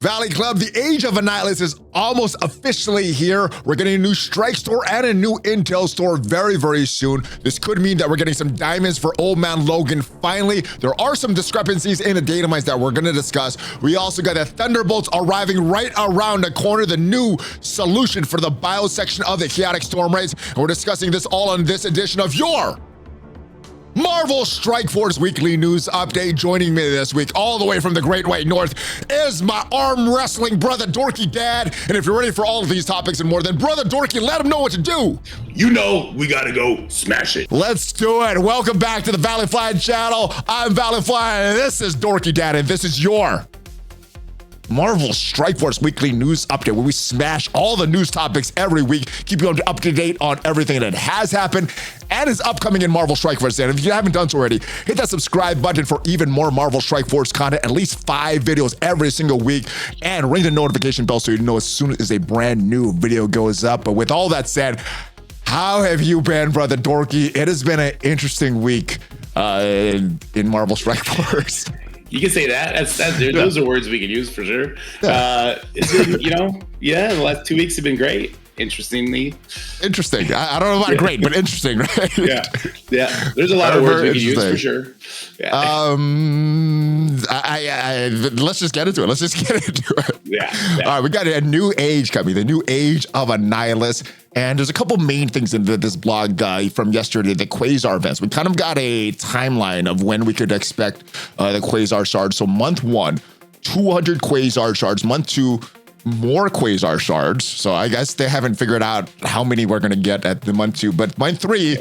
Valley Club, the age of Annihilus is almost officially here. We're getting a new strike store and a new intel store very, very soon. This could mean that we're getting some diamonds for old man Logan finally. There are some discrepancies in the data mines that we're gonna discuss. We also got the Thunderbolts arriving right around the corner, the new solution for the bio section of the chaotic storm raids. And we're discussing this all on this edition of your Marvel Strike Force Weekly News Update. Joining me this week, all the way from the Great White North, is my arm wrestling brother, DorkyDad. And if you're ready for all of these topics and more, then brother Dorky, let him know what to do. You know, we gotta go smash it. Let's do it. Welcome back to the ValleyFlyin channel. I'm ValleyFlyin, and this is DorkyDad, and this is your Marvel Strike Force Weekly News Update, where we smash all the news topics every week, keep you up to date on everything that has happened and is upcoming in Marvel Strike Force. And if you haven't done so already, hit that subscribe button for even more Marvel Strike Force content, at least 5 videos every single week, and ring the notification bell so you know as soon as a brand new video goes up. But with all that said, how have you been, brother Dorky? It has been an interesting week in Marvel Strike Force. You can say that. Those are words we could use for sure. It's been, the last 2 weeks have been great. Interesting. I don't know about great, but interesting, right? Yeah. There's a lot of words we could use for sure. Yeah. Let's just get into it. Yeah. All right, we got a new age coming, the new age of Annihilus. And there's a couple main things in this blog from yesterday, the Quasar events. We kind of got a timeline of when we could expect the Quasar shards. So month 1, 200 Quasar shards. Month 2, more Quasar shards. So I guess they haven't figured out how many we're going to get at the month 2. But month 3,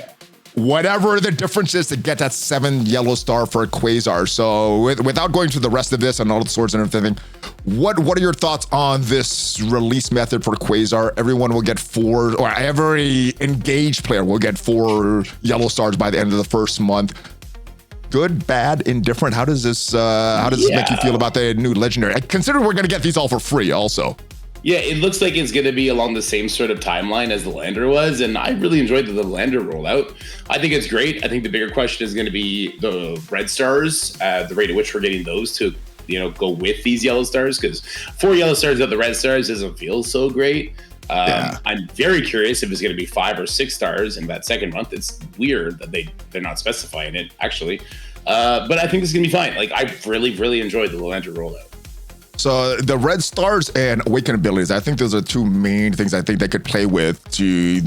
whatever the difference is to get that 7 yellow star for a Quasar. So without going through the rest of this and all the swords and everything, what are your thoughts on this release method for Quasar? Everyone will get 4, or every engaged player will get 4 yellow stars by the end of the first month. Good, bad, indifferent? How does this make you feel about the new legendary? Consider we're gonna get these all for free also. Yeah, it looks like it's going to be along the same sort of timeline as the Lander was, and I really enjoyed the Lander rollout. I think it's great. I think the bigger question is going to be the red stars, the rate at which we're getting those to, go with these yellow stars, because 4 yellow stars without the red stars doesn't feel so great. I'm very curious if it's going to be 5 or 6 stars in that second month. It's weird that they're not specifying it, actually. But I think this is going to be fine. Like, I really, really enjoyed the Lander rollout. So the red stars and awaken abilities, I think those are 2 main things I think they could play with to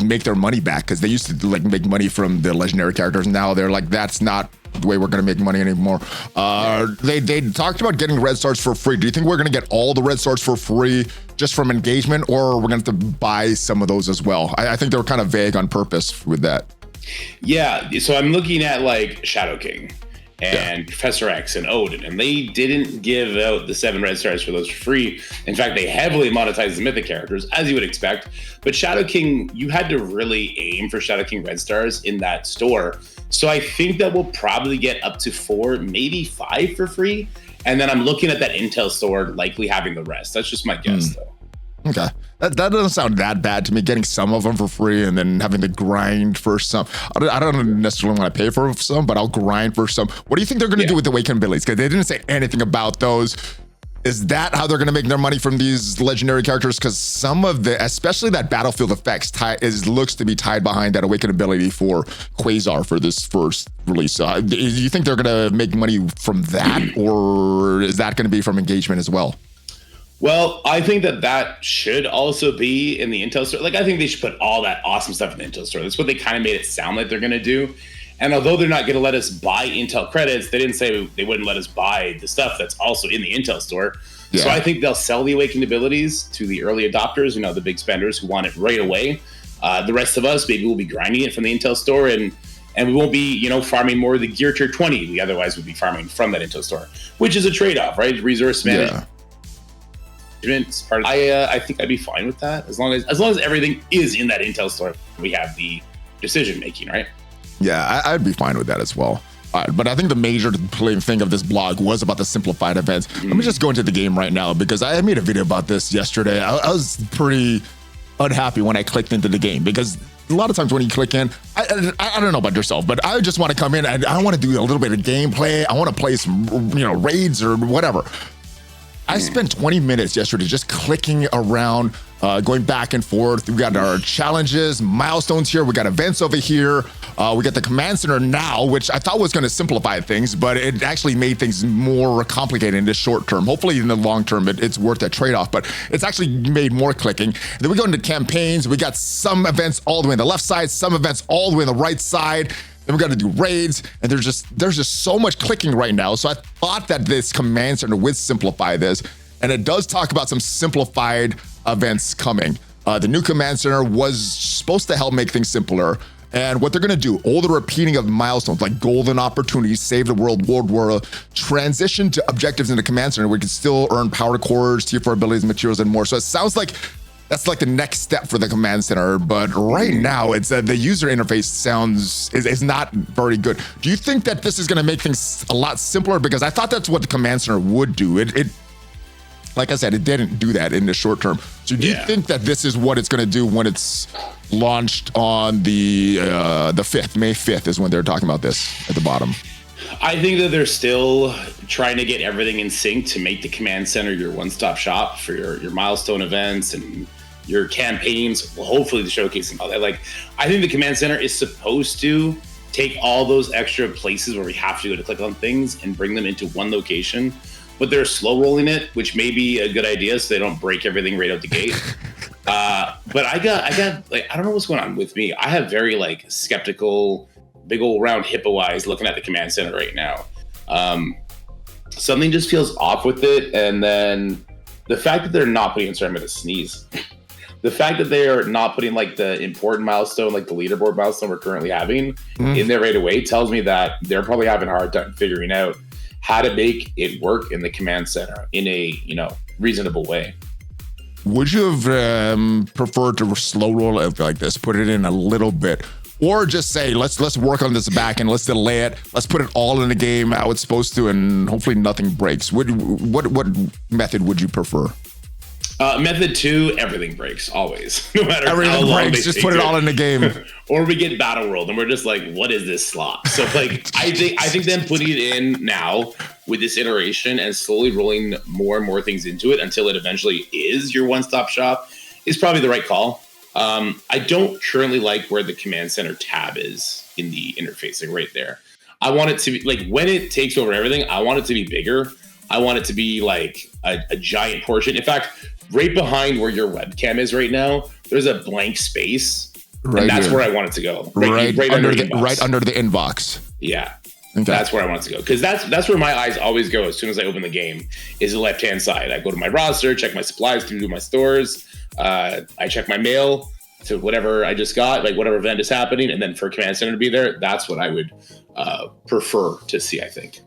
make their money back, because they used to make money from the legendary characters. Now they're like, that's not the way we're going to make money anymore. They talked about getting red stars for free. Do you think we're going to get all the red stars for free just from engagement, or we're going to have to buy some of those as well? I think they were kind of vague on purpose with that. Yeah, so I'm looking at like Shadow King and Professor X and Odin, and they didn't give out the 7 red stars for those for free. In fact, they heavily monetized the mythic characters, as you would expect. But Shadow King, you had to really aim for Shadow King red stars in that store. So I think that we'll probably get up to 4, maybe 5 for free. And then I'm looking at that intel store likely having the rest. That's just my guess, though. Okay. That doesn't sound that bad to me, getting some of them for free and then having to grind for some. I don't necessarily want to pay for some, but I'll grind for some. What do you think they're going to do with the awaken abilities? Because they didn't say anything about those. Is that how they're going to make their money from these legendary characters? Because some of the, especially that battlefield effects, looks to be tied behind that awaken ability for Quasar for this first release. Do you think they're going to make money from that, or is that going to be from engagement as well? Well, I think that should also be in the Intel store. Like, I think they should put all that awesome stuff in the Intel store. That's what they kind of made it sound like they're going to do. And although they're not going to let us buy Intel credits, they didn't say they wouldn't let us buy the stuff that's also in the Intel store. Yeah. So I think they'll sell the awakened abilities to the early adopters, the big spenders who want it right away. The rest of us, maybe we'll be grinding it from the Intel store, and we won't be, farming more of the gear tier 20 we otherwise would be farming from that Intel store, which is a trade-off, right? Resource management. Yeah. I think I'd be fine with that as long as everything is in that Intel store. We have the decision making, right? Yeah, I'd be fine with that as well. But I think the major thing of this blog was about the simplified events. Let me just go into the game right now, because I made a video about this yesterday. I was pretty unhappy when I clicked into the game, because a lot of times when you click in, I don't know about yourself, but I just want to come in and I want to do a little bit of gameplay. I want to play some, raids or whatever. I spent 20 minutes yesterday just clicking around, going back and forth. We got our challenges, milestones here. We got events over here. We got the command center now, which I thought was going to simplify things, but it actually made things more complicated in the short term. Hopefully in the long term, it's worth that trade-off, but it's actually made more clicking. Then we go into campaigns. We got some events all the way on the left side, some events all the way on the right side. Then we got to do raids, and there's just so much clicking right now. So I thought that this command center would simplify this, and it does talk about some simplified events coming. The new command center was supposed to help make things simpler, and what they're going to do, all the repeating of milestones like golden opportunities, save the world, world war, transition to objectives in the command center. We can still earn power cores, tier 4 abilities, materials, and more. So it sounds like that's like the next step for the command center, but right now it's the user interface is not very good. Do you think that this is going to make things a lot simpler? Because I thought that's what the command center would do. It like I said, it didn't do that in the short term. So do you think that this is what it's going to do when it's launched on the 5th, May 5th is when they're talking about this at the bottom? I think that they're still trying to get everything in sync to make the command center your one-stop shop for your milestone events and your campaigns, hopefully the showcase and all that. Like, I think the command center is supposed to take all those extra places where we have to go to click on things and bring them into one location, but they're slow rolling it, which may be a good idea so they don't break everything right out the gate. But I got like, I don't know what's going on with me. I have very like skeptical, big old round hippo eyes looking at the command center right now. Something just feels off with it. And then the fact that they're not putting, sorry, I'm going to sneeze. The fact that they are not putting like the important milestone, like the leaderboard milestone we're currently having in there right away tells me that they're probably having a hard time figuring out how to make it work in the command center in a, reasonable way. Would you have preferred to slow roll it like this, put it in a little bit, or just say, let's work on this back and let's delay it. Let's put it all in the game how it's supposed to, and hopefully nothing breaks. What method would you prefer? Method 2, everything breaks always, no matter everything how long breaks. Just put it all in the game. Or we get Battleworld and we're just like, what is this slop? So like, I think them putting it in now with this iteration and slowly rolling more and more things into it until it eventually is your one-stop shop is probably the right call. I don't currently like where the command center tab is in the interface, like right there. I want it to be like, when it takes over everything, I want it to be bigger. I want it to be like a giant portion. In fact, right behind where your webcam is right now, there's a blank space. Right, and that's where I want it to go. Right under the inbox. Yeah. Okay. That's where I want it to go. Because that's where my eyes always go as soon as I open the game, is the left-hand side. I go to my roster, check my supplies through my stores. I check my mail to whatever I just got, like whatever event is happening. And then for Command Center to be there, that's what I would prefer to see, I think.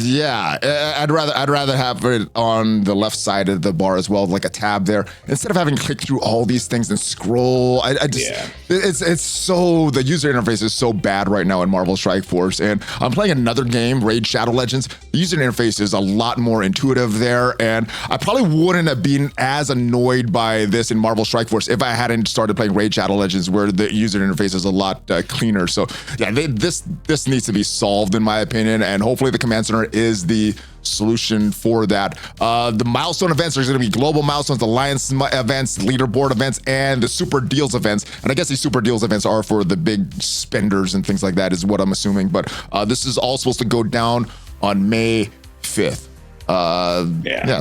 Yeah, I'd rather have it on the left side of the bar as well, like a tab there, instead of having to click through all these things and scroll. It's so, the user interface is so bad right now in Marvel Strike Force, and I'm playing another game, Raid Shadow Legends. The user interface is a lot more intuitive there, and I probably wouldn't have been as annoyed by this in Marvel Strike Force if I hadn't started playing Raid Shadow Legends, where the user interface is a lot cleaner. So yeah, this needs to be solved in my opinion, and hopefully the Command Center is the solution for that. The milestone events are going to be global milestones, alliance events, leaderboard events, and the super deals events. And I guess these super deals events are for the big spenders and things like that, is what I'm assuming. But this is all supposed to go down on May 5th.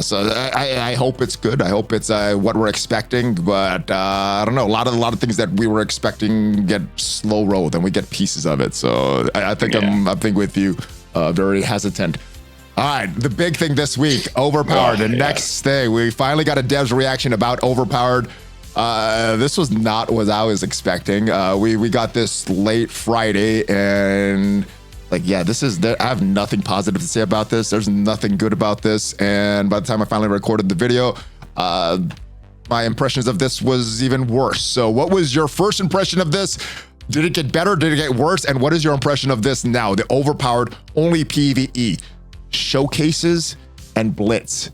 So I hope it's good. I hope it's what we're expecting, but I don't know. A lot of things that we were expecting get slow rolled, and we get pieces of it. So I think I think with you, very hesitant. All right, the big thing this week, Overpowered. The next thing, we finally got a dev's reaction about Overpowered. This was not what I was expecting. We got this late Friday, and like, yeah, I have nothing positive to say about this. There's nothing good about this. And by the time I finally recorded the video, my impressions of this was even worse. So what was your first impression of this? Did it get better? Did it get worse? And what is your impression of this now? The Overpowered only PVE. Showcases and Blitz.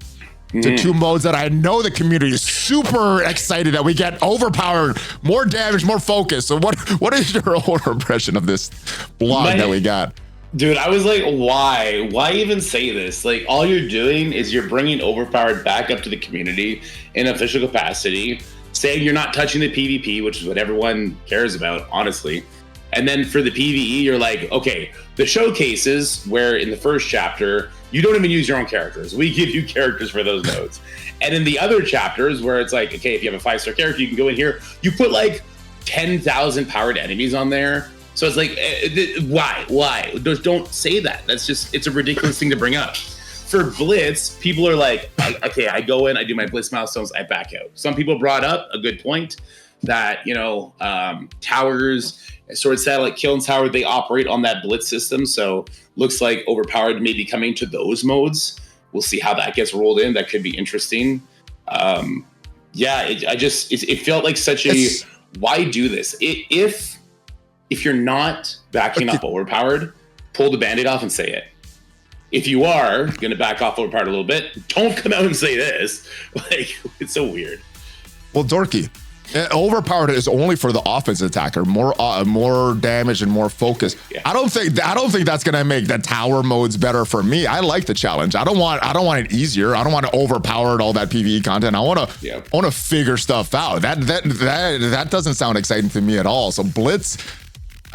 The two modes that I know the community is super excited that we get Overpowered, more damage, more focus. So what is your whole impression of this blog that we got? Dude, I was like, why? Why even say this? Like, all you're doing is you're bringing Overpowered back up to the community in official capacity, saying you're not touching the PvP, which is what everyone cares about, honestly. And then for the PvE, you're like, okay, the showcases, where in the first chapter, you don't even use your own characters. We give you characters for those nodes. And in the other chapters, where it's like, okay, if you have a 5-star character, you can go in here. You put like 10,000 powered enemies on there. So it's like, why? Just don't say that. That's just, it's a ridiculous thing to bring up. For Blitz, people are like, okay, I go in, I do my Blitz milestones, I back out. Some people brought up a good point that, towers, Sword Satellite, Kill and Tower, they operate on that Blitz system. So looks like Overpowered may be coming to those modes. We'll see how that gets rolled in. That could be interesting. It felt like such a, why do this? If you're not backing up Overpowered, pull the Band-Aid off and say it. If you are going to back off Overpowered a little bit, don't come out and say this. Like, it's so weird. Well, Dorky, Overpowered is only for the offensive attacker, more damage and more focus. Yeah. I don't think that's going to make the tower modes better for me. I like the challenge. I don't want it easier. I don't want to overpower all that PvE content. I want to figure stuff out. That doesn't sound exciting to me at all. So Blitz,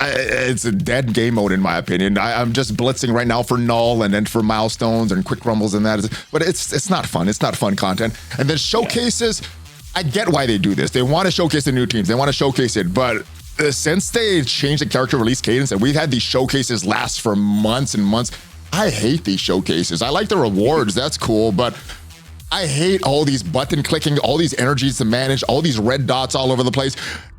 it's a dead game mode in my opinion. I'm just blitzing right now for Knull and then for milestones and quick rumbles and that. But it's not fun. It's not fun content. And then showcases, I get why they do this. They want to showcase the new teams. They want to showcase it. But since they changed the character release cadence and we've had these showcases last for months and months, I hate these showcases. I like the rewards. That's cool. But I hate all these button clicking, all these energies to manage, all these red dots all over the place.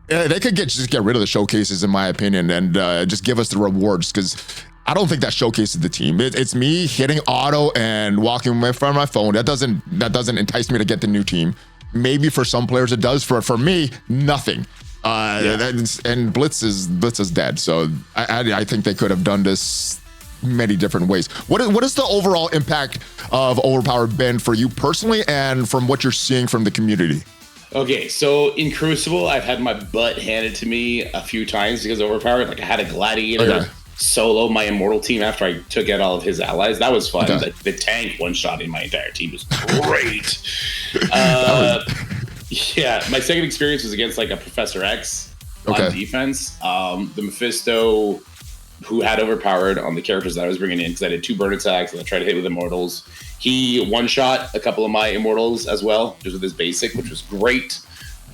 They could just get rid of the showcases, in my opinion, and just give us the rewards, because I don't think that showcases the team. It's me hitting auto and walking away from my phone. That doesn't entice me to get the new team. Maybe for some players it does. For me, nothing. And Blitz is dead. So I think they could have done this many different ways. What is the overall impact of Overpowered been for you personally, and from what you're seeing from the community? Okay, so in Crucible, I've had my butt handed to me a few times because of Overpowered. Like, I had a Gladiator solo my Immortal team after I took out all of his allies. That was fun. Okay. The tank one-shotting my entire team was great. Yeah, my second experience was against like a Professor X on defense. The Mephisto, who had Overpowered on the characters that I was bringing in, because I did 2 burn attacks and I tried to hit with Immortals. He one-shot a couple of my Immortals as well, just with his basic, which was great.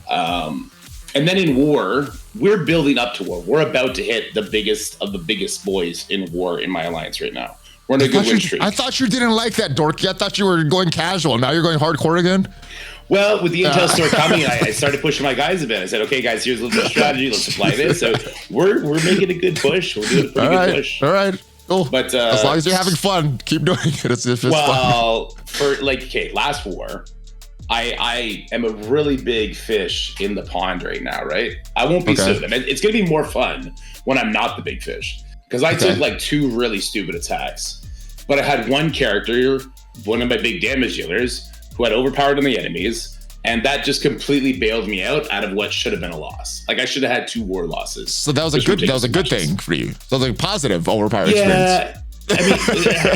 And then in War, we're building up to War. We're about to hit the biggest of the biggest boys in War in my alliance right now. We're in a good win streak. I thought you didn't like that, Dorky. I thought you were going casual. Now you're going hardcore again? Well, with the Intel store coming, I started pushing my guys a bit. I said, okay, guys, here's a little bit of strategy. Let's apply this. So we're making a good push. We're doing a pretty good push. All right. Cool. But as long as you're having fun, keep doing it. It's fun. For last War, I am a really big fish in the pond right now, right? I won't be soon. It's going to be more fun when I'm not the big fish, because I took like 2 really stupid attacks, but I had one character, one of my big damage dealers, who had Overpowered on the enemies, and that just completely bailed me out of what should have been a loss. Like, I should have had 2 war losses. So that was a good thing for you. So it was a positive Overpowered experience. I mean,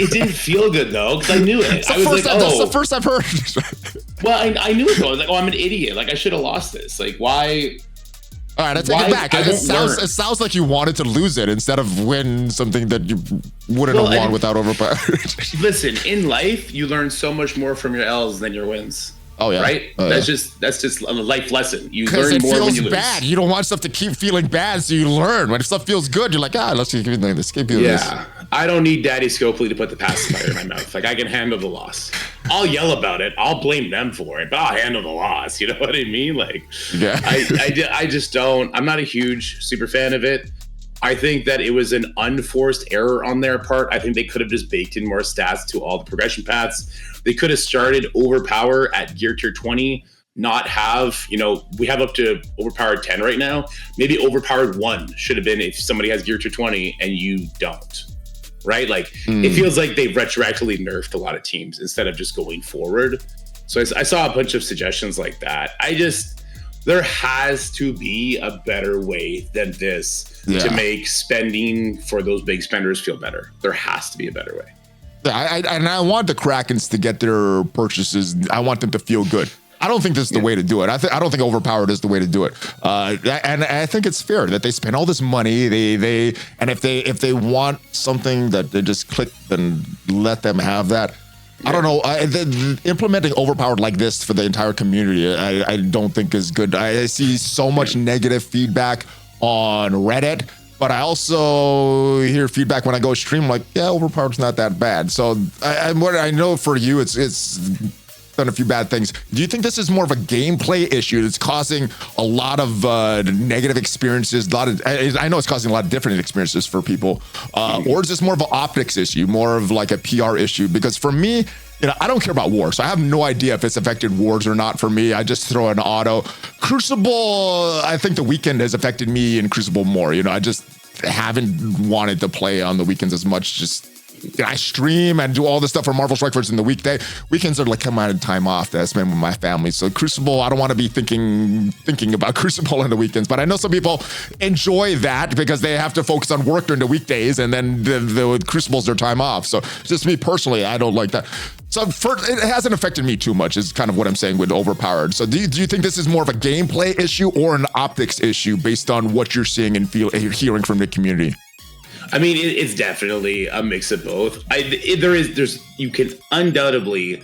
it didn't feel good though, because I knew it. That's the first I've heard. Well, I knew it though. I was like, I'm an idiot. Like, I should have lost this. Like, why? All right, I take it back. It sounds like you wanted to lose it instead of win something that you wouldn't have won without Overpowered. Listen, in life, you learn so much more from your L's than your wins. Oh yeah, right. That's just a life lesson. You learn more when you lose. Bad. You don't want stuff to keep feeling bad, so you learn. When stuff feels good, you're like, let's keep doing this. Keep doing this. Yeah, I don't need Daddy Scopely to put the pacifier in my mouth. Like, I can handle the loss. I'll yell about it. I'll blame them for it, but I'll handle the loss. You know what I mean? Like, yeah. I just don't. I'm not a huge super fan of it. I think that it was an unforced error on their part. I think they could have just baked in more stats to all the progression paths. They could have started Overpower at gear tier 20, not have, we have up to Overpowered 10 right now. Maybe Overpowered 1 should have been if somebody has gear tier 20 and you don't, right? Like, it feels like they've retroactively nerfed a lot of teams instead of just going forward. So I saw a bunch of suggestions like that. there has to be a better way than this to make spending for those big spenders feel better. There has to be a better way. I want the Krakens to get their purchases. I want them to feel good. I don't think this is the way to do it. I don't think Overpowered is the way to do it. And I think it's fair that they spend all this money. And if they want something that they just click, then let them have that. I don't know. Implementing Overpowered like this for the entire community, I don't think is good. I see so much negative feedback on Reddit, but I also hear feedback when I go stream like, yeah, Overpowered's not that bad. So what I know for you, it's done a few bad things. Do you think this is more of a gameplay issue that's causing a lot of negative experiences? I know it's causing a lot of different experiences for people, or is this more of an optics issue, more of like a PR issue? Because for me, I don't care about war, so I have no idea if it's affected wars or not for me. I just throw an auto. Crucible, I think the weekend has affected me in Crucible more. I just haven't wanted to play on the weekends as much. Just I stream and do all this stuff for Marvel Strike Force in the weekday. Weekends are like come out of time off that I spend with my family. So Crucible, I don't want to be thinking about Crucible on the weekends. But I know some people enjoy that because they have to focus on work during the weekdays, and then the Crucible's their time off. So just me personally, I don't like that. So it hasn't affected me too much is kind of what I'm saying with Overpowered. So do you think this is more of a gameplay issue or an optics issue based on what you're seeing and hearing from the community? I mean, it's definitely a mix of both. You can undoubtedly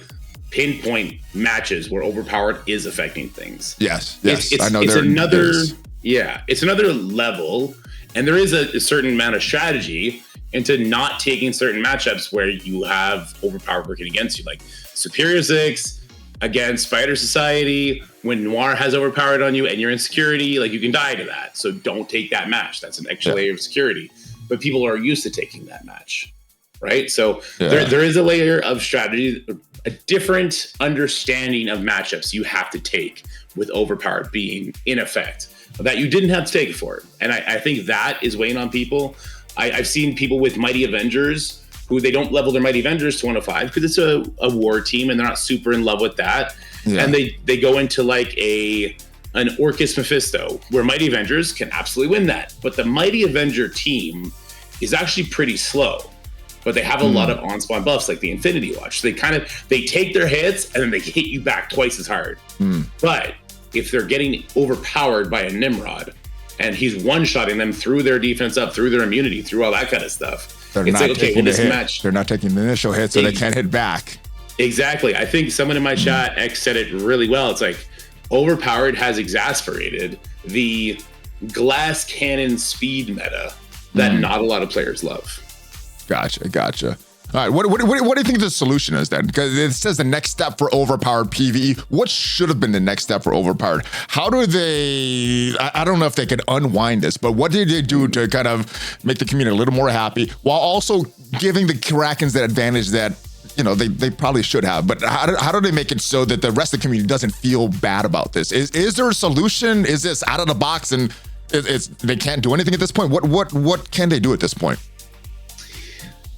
pinpoint matches where Overpowered is affecting things. Yes, I know. It's another level, and there is a certain amount of strategy into not taking certain matchups where you have Overpowered working against you, like Superior 6 against Fighter Society. When Noir has Overpowered on you and you're in security, like you can die to that. So don't take that match. That's an extra layer of security. But people are used to taking that match, right? So there is a layer of strategy, a different understanding of matchups you have to take with Overpowered being in effect that you didn't have to take it for. And I think that is weighing on people. I've seen people with Mighty Avengers who they don't level their Mighty Avengers to 105 because it's a war team and they're not super in love with that. Yeah. And they go into like an Orcus Mephisto, where Mighty Avengers can absolutely win that. But the Mighty Avenger team is actually pretty slow, but they have a lot of on-spawn buffs like the Infinity Watch. So they take their hits and then they hit you back twice as hard. But if they're getting overpowered by a Nimrod and he's one-shotting them through their defense up, through their immunity, through all that kind of stuff, they're not taking the initial hit, so they can't hit back. Exactly. I think someone in my chat, X, said it really well. It's like, Overpowered has exacerbated the glass cannon speed meta that not a lot of players love. Gotcha. All right, what do you think the solution is then? Because it says the next step for Overpowered PVE. What should have been the next step for Overpowered? How do they, I don't know if they could unwind this, but what did they do to kind of make the community a little more happy while also giving the Krakens that advantage that they probably should have, but how do they make it so that the rest of the community doesn't feel bad about this? Is there a solution? Is this out of the box and they can't do anything at this point? What can they do at this point?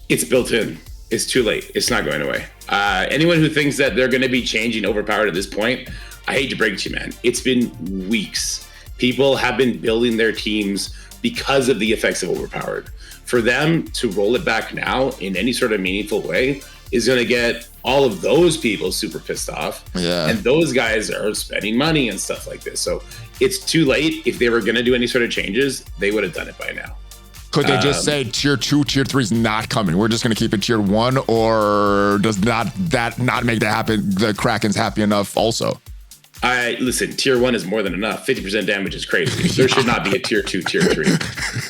It's built in. It's too late. It's not going away. Anyone who thinks that they're going to be changing Overpowered at this point, I hate to break it to you, man. It's been weeks. People have been building their teams because of the effects of Overpowered. For them to roll it back now in any sort of meaningful way is going to get all of those people super pissed off. Yeah. And those guys are spending money and stuff like this. So it's too late. If they were going to do any sort of changes, they would have done it by now. Could they just say tier 2, tier 3 is not coming? We're just going to keep it tier 1, or does that not make the Krakens happy enough also? Listen, tier 1 is more than enough. 50% damage is crazy. There should not be a tier 2, tier 3.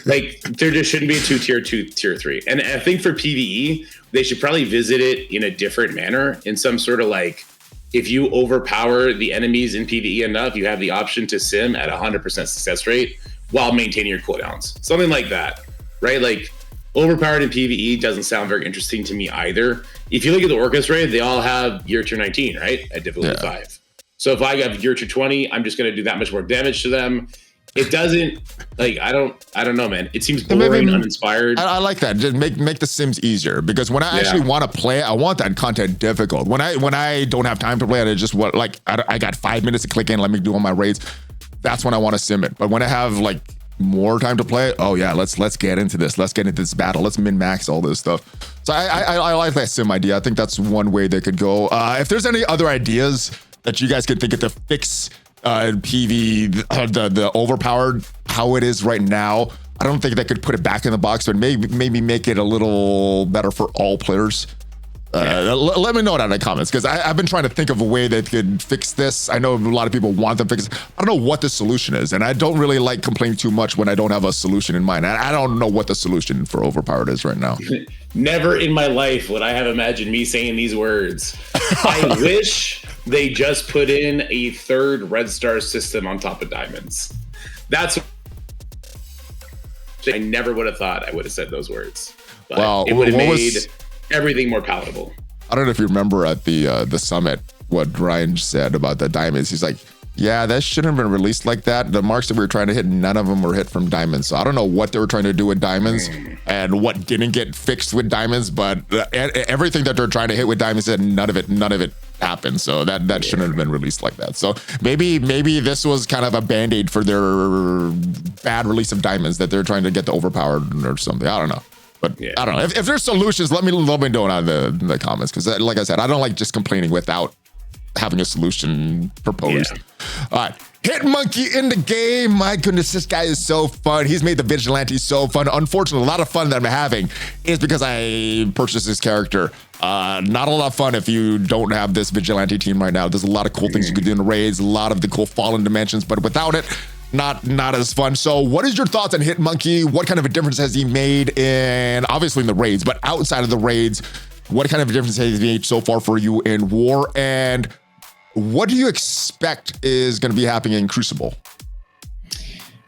Like, there just shouldn't be a tier 2, tier 3. And I think for PvE, they should probably visit it in a different manner, in some sort of like, if you overpower the enemies in PvE enough, you have the option to sim at 100% success rate while maintaining your cooldowns. Something like that, right? Like, overpowered in PvE doesn't sound very interesting to me either. If you look at the Orcus raid, they all have year tier 19, right? At difficulty 5. So if I have year tier 20, I'm just going to do that much more damage to them. It doesn't, like, I don't know, man. It seems boring, uninspired. I like that. Just make the sims easier, because when I actually want to play, I want that content difficult. When I don't have time to play, I just want, like, I got 5 minutes to click in, let me do all my raids. that's when I want to sim it. But when I have like more time to play, oh yeah, let's get into this. Let's get into this battle. Let's min-max all this stuff. So I like that sim idea. I think that's one way they could go. If there's any other ideas that you guys could think of to fix PV, the overpowered, how it is right now, I don't think they could put it back in the box, but maybe make it a little better for all players. Let me know that in the comments, because I've been trying to think of a way that could fix this. I know a lot of people want them fixed. I don't know what the solution is, and I don't really like complaining too much when I don't have a solution in mind. I don't know what the solution for overpowered is right now. Never in my life would I have imagined me saying these words. I wish they just put in a third red star system on top of diamonds. That's I never would have thought I would have said those words. But well, it would have made everything more palatable. I don't know if you remember at the summit what Ryan said about the diamonds. He's like, yeah, that shouldn't have been released like that. The marks that we were trying to hit, none of them were hit from diamonds. So I don't know what they were trying to do with diamonds and what didn't get fixed with diamonds, but everything that they're trying to hit with diamonds, none of it happened. So that shouldn't have been released like that. So maybe this was kind of a band-aid for their bad release of diamonds that they're trying to get the overpowered or something. I don't know. But I don't know. If there's solutions, let me know in the comments, because like I said, I don't like just complaining without having a solution proposed. All right. Hitmonkey in the game. My goodness, this guy is so fun. He's made the Vigilante so fun. Unfortunately, a lot of fun that I'm having is because I purchased this character. Not a lot of fun if you don't have this Vigilante team right now. There's a lot of cool things you can do in the raids, a lot of the cool fallen dimensions, but without it, not as fun. So what is your thoughts on Hitmonkey? What kind of a difference has he made in, obviously in the raids, but outside of the raids, what kind of a difference has he made so far for you in War? And what do you expect is going to be happening in Crucible?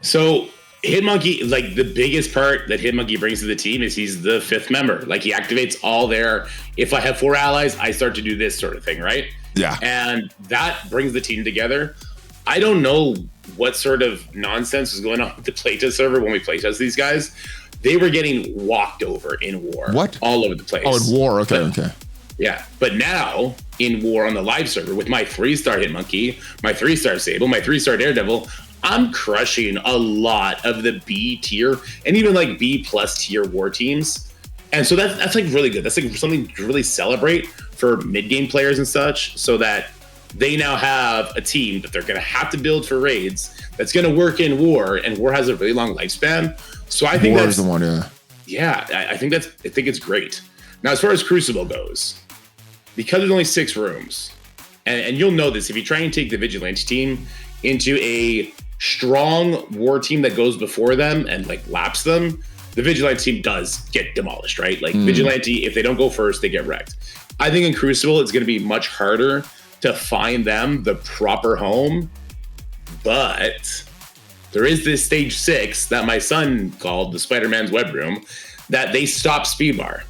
So Hitmonkey, like the biggest part that Hitmonkey brings to the team is he's the fifth member. Like he activates all their, if I have 4 allies, I start to do this sort of thing, right? Yeah. And that brings the team together. I don't know what sort of nonsense was going on with the playtest server when we playtest these guys. They were getting walked over in War. What? All over the place. Oh, in War. Okay, okay. Yeah, but now in War on the live server with my 3-star Hitmonkey, my 3-star Sable, my 3-star Daredevil, I'm crushing a lot of the B tier and even like B plus tier War teams. And so that's like really good. That's like something to really celebrate for mid-game players and such, so that they now have a team that they're going to have to build for raids that's going to work in War, and War has a really long lifespan. So I think that's the one, yeah. Yeah, I think it's great. Now, as far as Crucible goes, because there's only 6 rooms, and you'll know this if you try and take the Vigilante team into a strong War team that goes before them and like laps them, the Vigilante team does get demolished, right? Like Vigilante, if they don't go first, they get wrecked. I think in Crucible, it's going to be much harder to find them the proper home, but there is this stage 6 that my son called the Spider-Man's Web Room that they stop speed bar,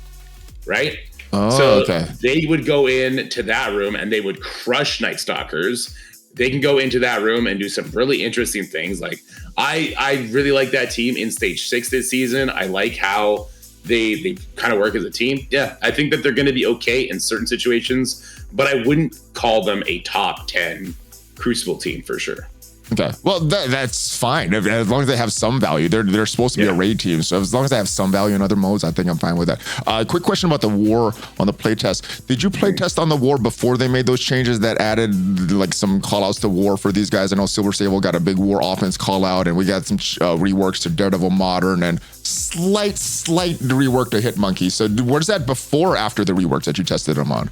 right? Oh, so okay. They would go into that room and they would crush Night Stalkers. They can go into that room and do some really interesting things. Like I really like that team in stage 6 this season. I like how they kind of work as a team. Yeah, I think that they're going to be okay in certain situations, but I wouldn't call them a top 10 Crucible team for sure. Okay, well that's fine as long as they have some value. They're supposed to be a raid team, so as long as they have some value in other modes, I think I'm fine with that. Quick question about the War on the playtest. Did you playtest on the War before they made those changes that added like some callouts to War for these guys? I know Silver Sable got a big War offense call out, and we got some reworks to Daredevil Modern and slight rework to Hitmonkey. So what is that before or after the reworks that you tested them on?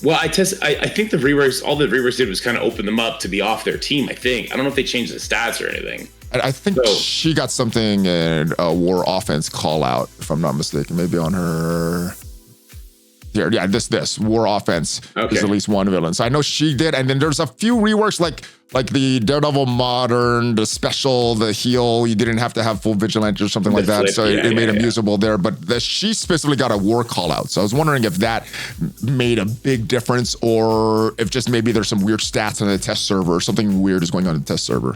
Well, I think the reworks, all the reworks did was kind of open them up to be off their team, I think. I don't know if they changed the stats or anything. I think she got something in a War offense call out, if I'm not mistaken, maybe on her. Here, yeah, this War offense is at least one villain. So I know she did, and then there's a few reworks like the Daredevil Modern, the special, the heal. You didn't have to have full Vigilante or something like that, so it made him usable there. But she specifically got a War call out. So I was wondering if that made a big difference, or if just maybe there's some weird stats on the test server, or something weird is going on in the test server.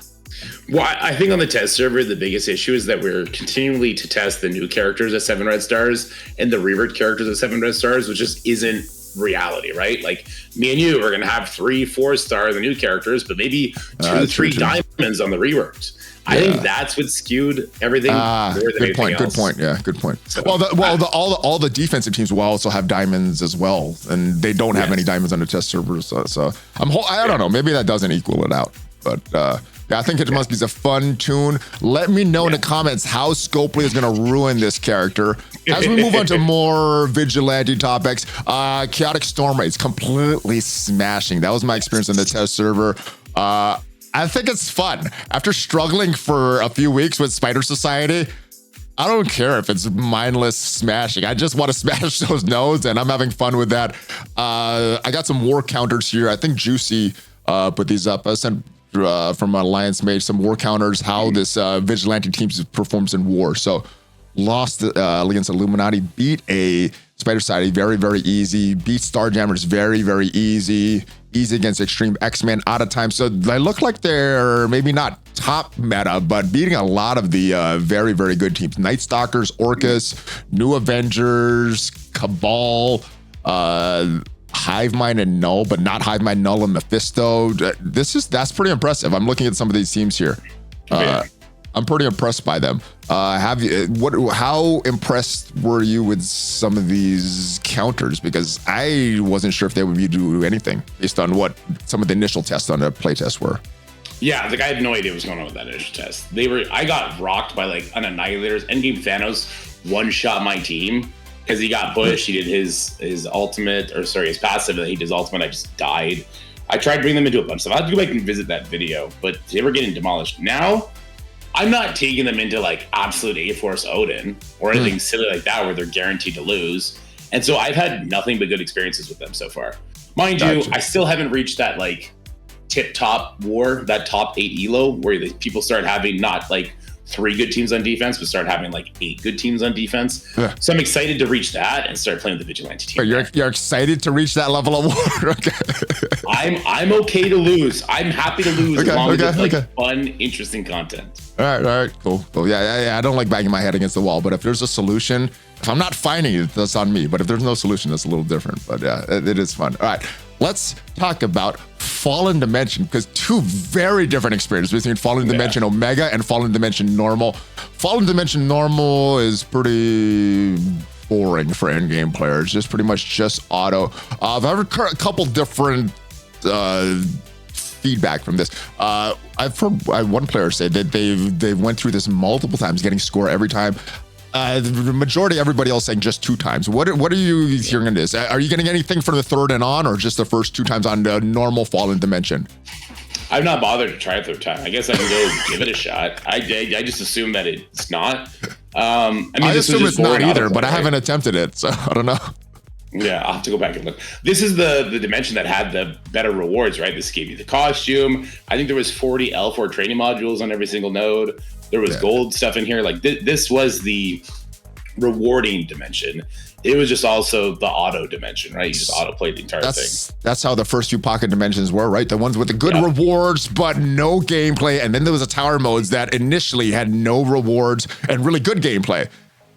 Well, I think on the test server, the biggest issue is that we're continually to test the new characters at 7 red stars and the reworked characters at 7 red stars, which just isn't reality, right? Like me and you are going to have 3-4 star the new characters, but maybe 2-3 diamonds diamonds on the reworked. I think that's what skewed everything. Good point. Yeah, good point. So, all the defensive teams will also have diamonds as well, and they don't have any diamonds on the test servers. So I don't know. Maybe that doesn't equal it out, but I think it must be a fun tune. Let me know in the comments how Scopely is going to ruin this character. As we move on to more Vigilante topics, Chaotic Storm Raids completely smashing. That was my experience on the test server. I think it's fun. After struggling for a few weeks with Spider Society, I don't care if it's mindless smashing. I just want to smash those nodes, and I'm having fun with that. I got some war counters here. I think Juicy put these up. I sent from Alliance Mage some war counters, how this Vigilante team performs in war. So lost against Illuminati, beat a Spider Society very, very easy. Beat Starjammers very, very easy. Easy against Extreme X-Men out of time. So they look like they're maybe not top meta, but beating a lot of the very, very good teams. Night Stalkers, Orcus, New Avengers, Cabal, Hive Mind and Knull, but not Hive Mind, Knull, and Mephisto. That's pretty impressive. I'm looking at some of these teams here. I'm pretty impressed by them. How impressed were you with some of these counters? Because I wasn't sure if they would do anything based on what some of the initial tests on the playtest were. Yeah, I had no idea what was going on with that initial test. I got rocked by like an Annihilators. Endgame Thanos one-shot my team because he got pushed. He did his ultimate, or sorry, his passive, and he did his ultimate. I just died. I tried bringing them into a bunch of stuff. I have to go back and visit that video, but they were getting demolished. Now, I'm not taking them into like absolute A-Force Odin or anything silly like that where they're guaranteed to lose. And so I've had nothing but good experiences with them so far. Mind you, I still haven't reached that like tip-top war, that top 8 elo where people start having not like 3 good teams on defense, but start having like 8 good teams on defense. Yeah. So I'm excited to reach that and start playing the Vigilante team. You're excited to reach that level of war? Okay. I'm okay to lose. I'm happy to lose as long as it's like fun, interesting content. All right, cool. Yeah, I don't like banging my head against the wall, but if there's a solution, if I'm not finding it, that's on me. But if there's no solution, that's a little different. But yeah, it is fun. All right, let's talk about Fallen Dimension, because 2 very different experiences between Fallen Dimension Omega and Fallen Dimension Normal. Fallen Dimension Normal is pretty boring for endgame players, just pretty much just auto. I've heard a couple different feedback from this. I've heard one player say that they went through this multiple times, getting score every time. The majority, everybody else saying just 2 times. What are you hearing on this? Are you getting anything from the 3rd and on, or just the first 2 times on the normal Fallen Dimension? I've not bothered to try a 3rd time. I guess I can go give it a shot. I just assume that it's not. I assume it's not either, but I haven't attempted it, so I don't know. Yeah, I'll have to go back and look. This is the dimension that had the better rewards, right? This gave you the costume. I think there was 40 L4 training modules on every single node. There was gold stuff in here. Like this was the rewarding dimension. It was just also the auto dimension, right? You just auto played the entire thing. That's how the first 2 pocket dimensions were, right? The ones with the good rewards, but no gameplay. And then there was a tower modes that initially had no rewards and really good gameplay.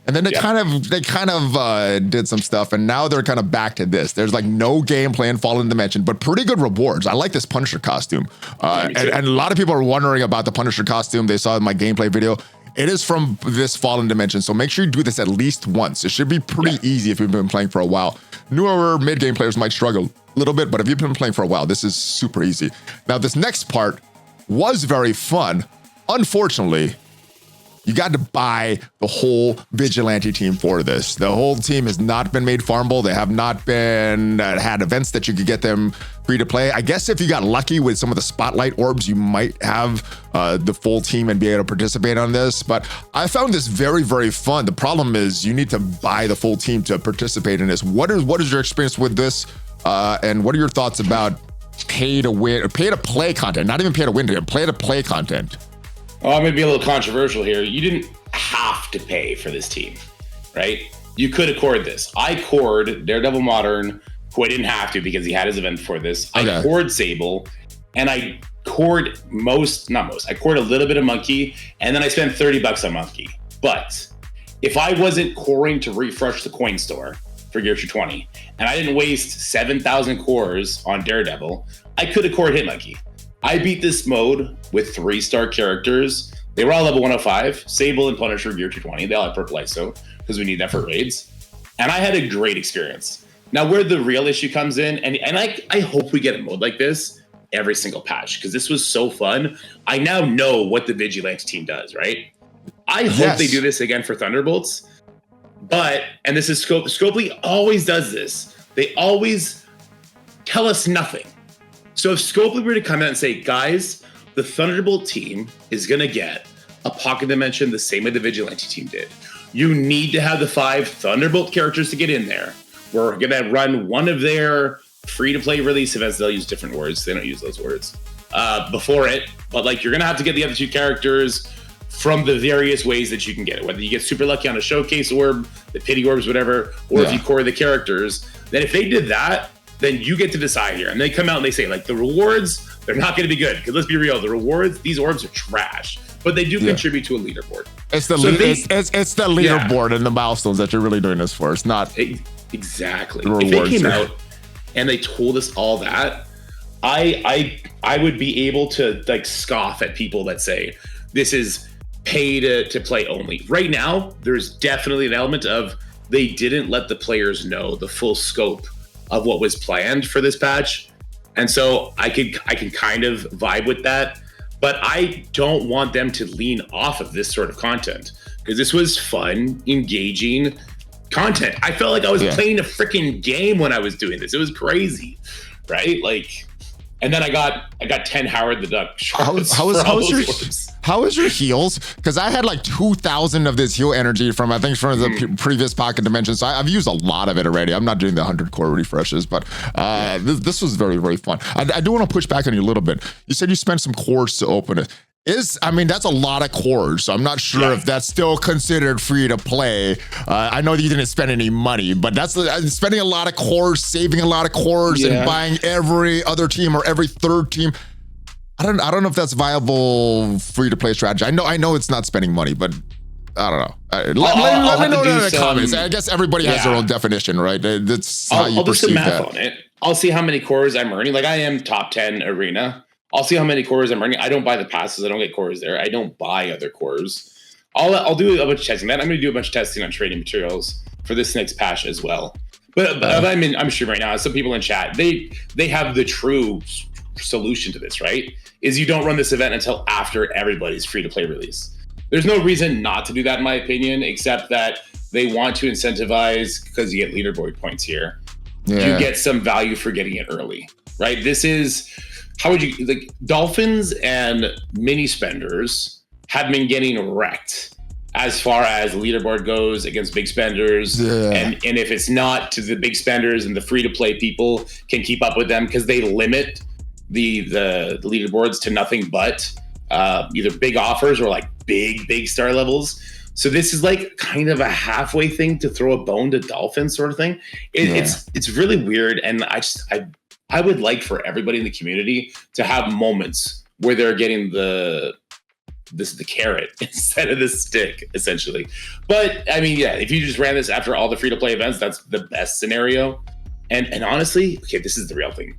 And then they kind of did some stuff, and now they're kind of back to this. There's like no gameplay in Fallen Dimension, but pretty good rewards. I like this Punisher costume. And a lot of people are wondering about the Punisher costume. They saw in my gameplay video. It is from this Fallen Dimension, so make sure you do this at least once. It should be pretty easy if you've been playing for a while. Newer mid-game players might struggle a little bit, but if you've been playing for a while, this is super easy. Now, this next part was very fun. Unfortunately, you got to buy the whole Vigilante team for this. The whole team has not been made farmable. They have not been had events that you could get them free to play. I guess if you got lucky with some of the spotlight orbs, you might have the full team and be able to participate on this. But I found this very, very fun. The problem is you need to buy the full team to participate in this. What is your experience with this? And what are your thoughts about pay to win, or pay to play content? Not even pay to win, pay to play content. Oh, I'm going to be a little controversial here. You didn't have to pay for this team, right? You could have cored this. I cored Daredevil Modern, who I didn't have to because he had his event for this. I cored Sable, and I cored I cored a little bit of Monkey, and then I spent $30 on Monkey. But if I wasn't coring to refresh the coin store for Gear 20, and I didn't waste 7,000 cores on Daredevil, I could have cored Hit Monkey. I beat this mode with 3-star characters. They were all level 105. Sable and Punisher gear 220. They all have purple ISO because we need that for raids. And I had a great experience. Now, where the real issue comes in, and I hope we get a mode like this every single patch, because this was so fun. I now know what the Vigilante team does, right? I hope they do this again for Thunderbolts. But, and this is Scopely always does this. They always tell us nothing. So if Scopely were to come out and say, guys, the Thunderbolt team is going to get a pocket dimension the same way the Vigilante team did. You need to have the 5 Thunderbolt characters to get in there. We're going to run one of their free-to-play release events. They'll use different words. They don't use those words before it. But like, you're going to have to get the other 2 characters from the various ways that you can get it. Whether you get super lucky on a showcase orb, the pity orbs, whatever, or if you core the characters. Then if they did that, then you get to decide here. And they come out and they say, like, the rewards, they're not going to be good. Because let's be real, the rewards, these orbs are trash. But they do contribute to a leaderboard. It's the leaderboard and the milestones that you're really doing this for. It's not exactly. If they came out and they told us all that, I would be able to like scoff at people that say this is pay to play only. Right now, there's definitely an element of they didn't let the players know the full scope of what was planned for this patch. And so I can kind of vibe with that, but I don't want them to lean off of this sort of content because this was fun, engaging content. I felt like I was playing a freaking game when I was doing this. It was crazy, right? Like, and then I got 10 Howard the Duck. How is your heals? Because I had like 2,000 of this heal energy from the previous pocket dimension. So I've used a lot of it already. I'm not doing the 100 core refreshes, but this was very, very fun. I do want to push back on you a little bit. You said you spent some cores to open it. That's a lot of cores. So I'm not sure if that's still considered free to play. I know that you didn't spend any money, but that's spending a lot of cores, saving a lot of cores, and buying every other team or every third team. I don't know if that's viable free to play strategy. I know it's not spending money, but I don't know. Let me know in the comments. I guess everybody has their own definition, right? That's how you perceive that. I'll do some math on it. I'll see how many cores I'm earning. Like I am top 10 arena. I'll see how many cores I'm earning. I don't buy the passes. I don't get cores there. I don't buy other cores. I'll do a bunch of testing. I'm going to do a bunch of testing on trading materials for this next patch as well. But I'm sure right now, some people in chat, they have the true solution to this, right? Is you don't run this event until after everybody's free-to-play release. There's no reason not to do that, in my opinion, except that they want to incentivize, because you get leaderboard points here. You get some value for getting it early, right? This is... How would you like Dolphins and mini spenders have been getting wrecked as far as leaderboard goes against big spenders. And if it's not to the big spenders and the free to play people can keep up with them because they limit the leaderboards to nothing but either big offers or like big star levels. So this is like kind of a halfway thing to throw a bone to Dolphins sort of thing. It's really weird. And I would like for everybody in the community to have moments where they're getting the carrot instead of the stick, essentially. But I mean, if you just ran this after all the free-to-play events, that's the best scenario. And honestly, okay, this is the real thing.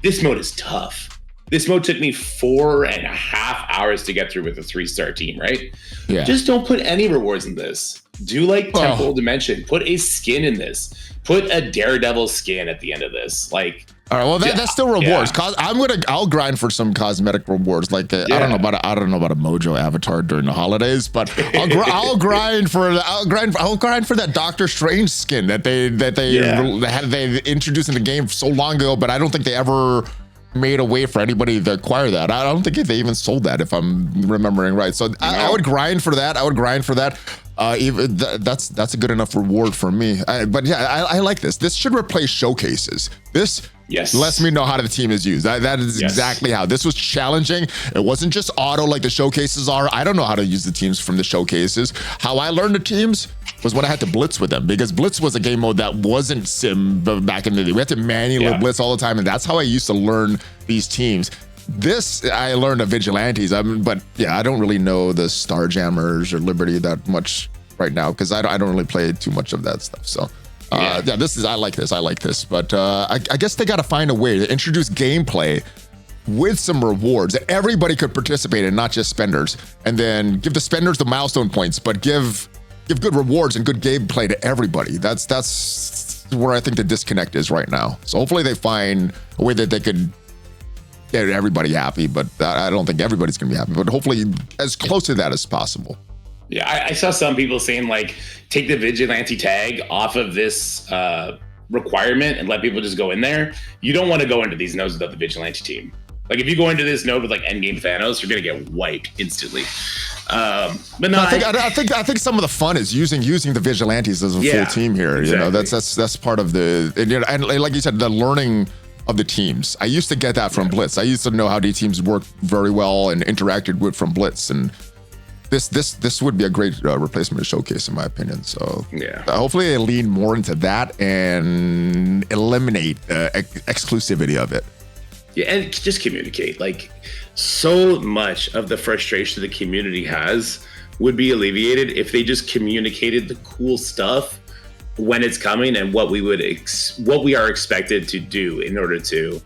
This mode is tough. This mode took me 4.5 hours to get through with a 3-star team, right? Yeah. Just don't put any rewards in this. Do like Temple Dimension. Put a skin in this. Put a Daredevil skin at the end of this. Like, all right, well that's still rewards. I'll grind for some cosmetic rewards. Like I don't know about a Mojo avatar during the holidays, but I'll grind for that Doctor Strange skin that they introduced in the game so long ago, but I don't think they ever made a way for anybody to acquire that. I don't think they even sold that, if I'm remembering right. So I would grind for that. That's a good enough reward for me. But I like this. This should replace showcases. This lets me know how the team is used. That is exactly how. This was challenging. It wasn't just auto like the showcases are. I don't know how to use the teams from the showcases. How I learned the teams was when I had to blitz with them, because blitz was a game mode that wasn't sim back in the day. We had to manually blitz all the time, and that's how I used to learn these teams. This I learned of Vigilantes, but I don't really know the Starjammers or Liberty that much right now because I don't really play too much of that stuff. So I like this, but I guess they got to find a way to introduce gameplay with some rewards that everybody could participate in, not just spenders, and then give the spenders the milestone points, but give good rewards and good gameplay to everybody. That's where I think the disconnect is right now. So hopefully they find a way that they could get everybody happy, but I don't think everybody's gonna be happy, but hopefully as close to that as possible. Yeah, I saw some people saying like, take the Vigilante tag off of this requirement and let people just go in there. You don't want to go into these nodes without the Vigilante team. Like if you go into this node with like endgame Thanos, you're gonna get wiped instantly. But no, I think some of the fun is using the Vigilantes as a full team here. Exactly. You know, that's part of the, and like you said, the learning of the teams. I used to get that from Blitz. I used to know how these teams work very well and interacted with from Blitz, and this would be a great replacement of Showcase in my opinion. So hopefully they lean more into that and eliminate the exclusivity of it. Yeah, and just communicate. Like, so much of the frustration the community has would be alleviated if they just communicated the cool stuff when it's coming and what we are expected to do in order to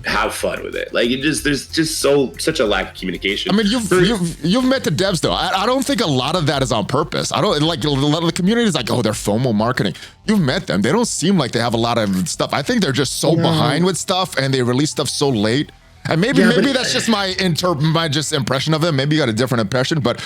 have fun with it. Like, there's just such a lack of communication. I mean, you've met the devs though. I don't think a lot of that is on purpose. I don't like a lot of the community is like, oh, they're FOMO marketing. You've met them. They don't seem like they have a lot of stuff. I think they're just so behind with stuff and they release stuff so late. And maybe that's just my impression of them. Maybe you got a different impression, but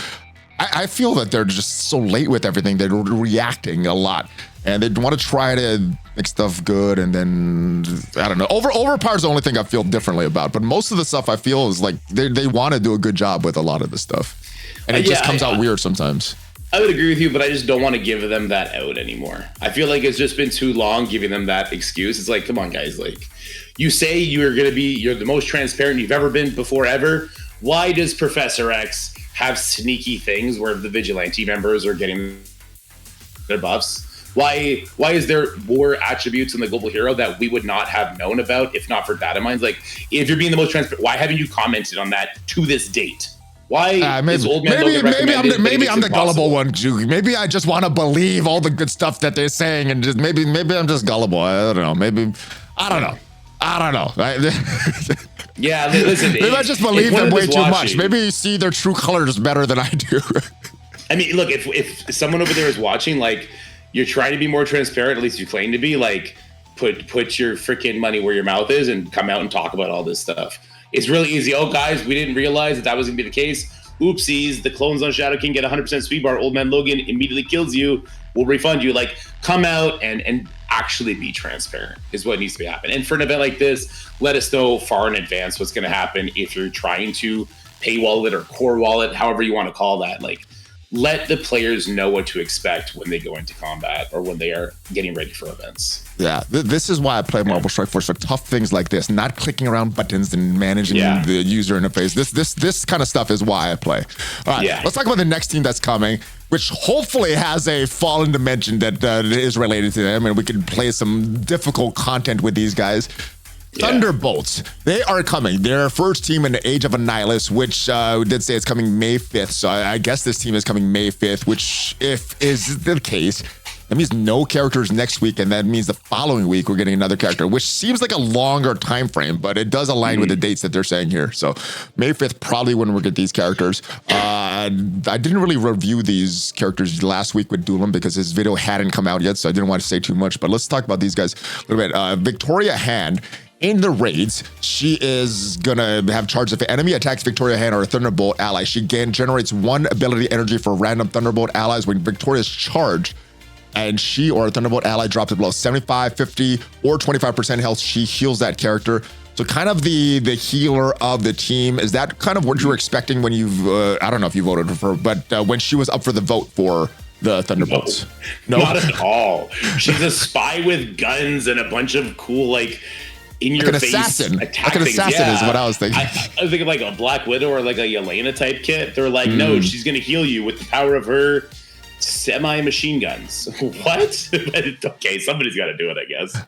I feel that they're just so late with everything. They're reacting a lot. And they want to try to make stuff good, and then I don't know. Overpower is the only thing I feel differently about. But most of the stuff I feel is like they want to do a good job with a lot of the stuff, and it just comes out weird sometimes. I would agree with you, but I just don't want to give them that out anymore. I feel like it's just been too long giving them that excuse. It's like, come on, guys. Like, you say you're the most transparent you've ever been before ever. Why does Professor X have sneaky things where the Vigilante members are getting their buffs? Why is there more attributes in the Global Hero that we would not have known about if not for DATAMINES? Like, if you're being the most transparent, why haven't you commented on that to this date? Why is Old Man Logan recommended? Maybe I'm the gullible one, Julie. Maybe I just want to believe all the good stuff that they're saying, and just maybe I'm just gullible. I don't know. Maybe I don't know. Yeah, listen. Maybe I just believe them way too much. Maybe you see their true colors better than I do. I mean, look, if someone over there is watching, like, you're trying to be more transparent, at least you claim to be, like, put your freaking money where your mouth is and come out and talk about all this stuff. It's really easy. Oh, guys, we didn't realize that was going to be the case. Oopsies, the clones on Shadow King get 100% speed bar. Old Man Logan immediately kills you. We'll refund you. Like, come out and actually be transparent is what needs to be happening. And for an event like this, let us know far in advance what's going to happen if you're trying to pay wallet or core wallet, however you want to call that. Like, let the players know what to expect when they go into combat or when they are getting ready for events. Yeah, this is why I play Marvel Strike Force, for tough things like this, not clicking around buttons and managing the user interface. This kind of stuff is why I play. All right, let's talk about the next team that's coming, which hopefully has a fallen dimension that is related to them, and we can play some difficult content with these guys. Thunderbolts, they are coming. They're first team in the Age of Annihilus, which we did say it's coming May 5th. So I guess this team is coming May 5th, which if is the case, that means no characters next week. And that means the following week, we're getting another character, which seems like a longer time frame, but it does align with the dates that they're saying here. So May 5th, probably when we get these characters. I didn't really review these characters last week with Doolin because his video hadn't come out yet. So I didn't want to say too much, but let's talk about these guys a little bit. Victoria Hand. In the raids, she is gonna have charge if an enemy attacks Victoria Hand or a Thunderbolt ally. She generates 1 ability energy for random Thunderbolt allies when Victoria's charged, and she or a Thunderbolt ally drops it below 75, 50, or 25% health. She heals that character. So kind of the healer of the team. Is that kind of what you were expecting when you've, I don't know if you voted for her, but when she was up for the vote for the Thunderbolts? No, not at all. She's a spy with guns and a bunch of cool, like, in your face assassin. Like an assassin is what I was thinking. I was thinking like a Black Widow or like a Yelena type kit. They're like, no, she's going to heal you with the power of her semi-machine guns. What? Okay, somebody's got to do it, I guess.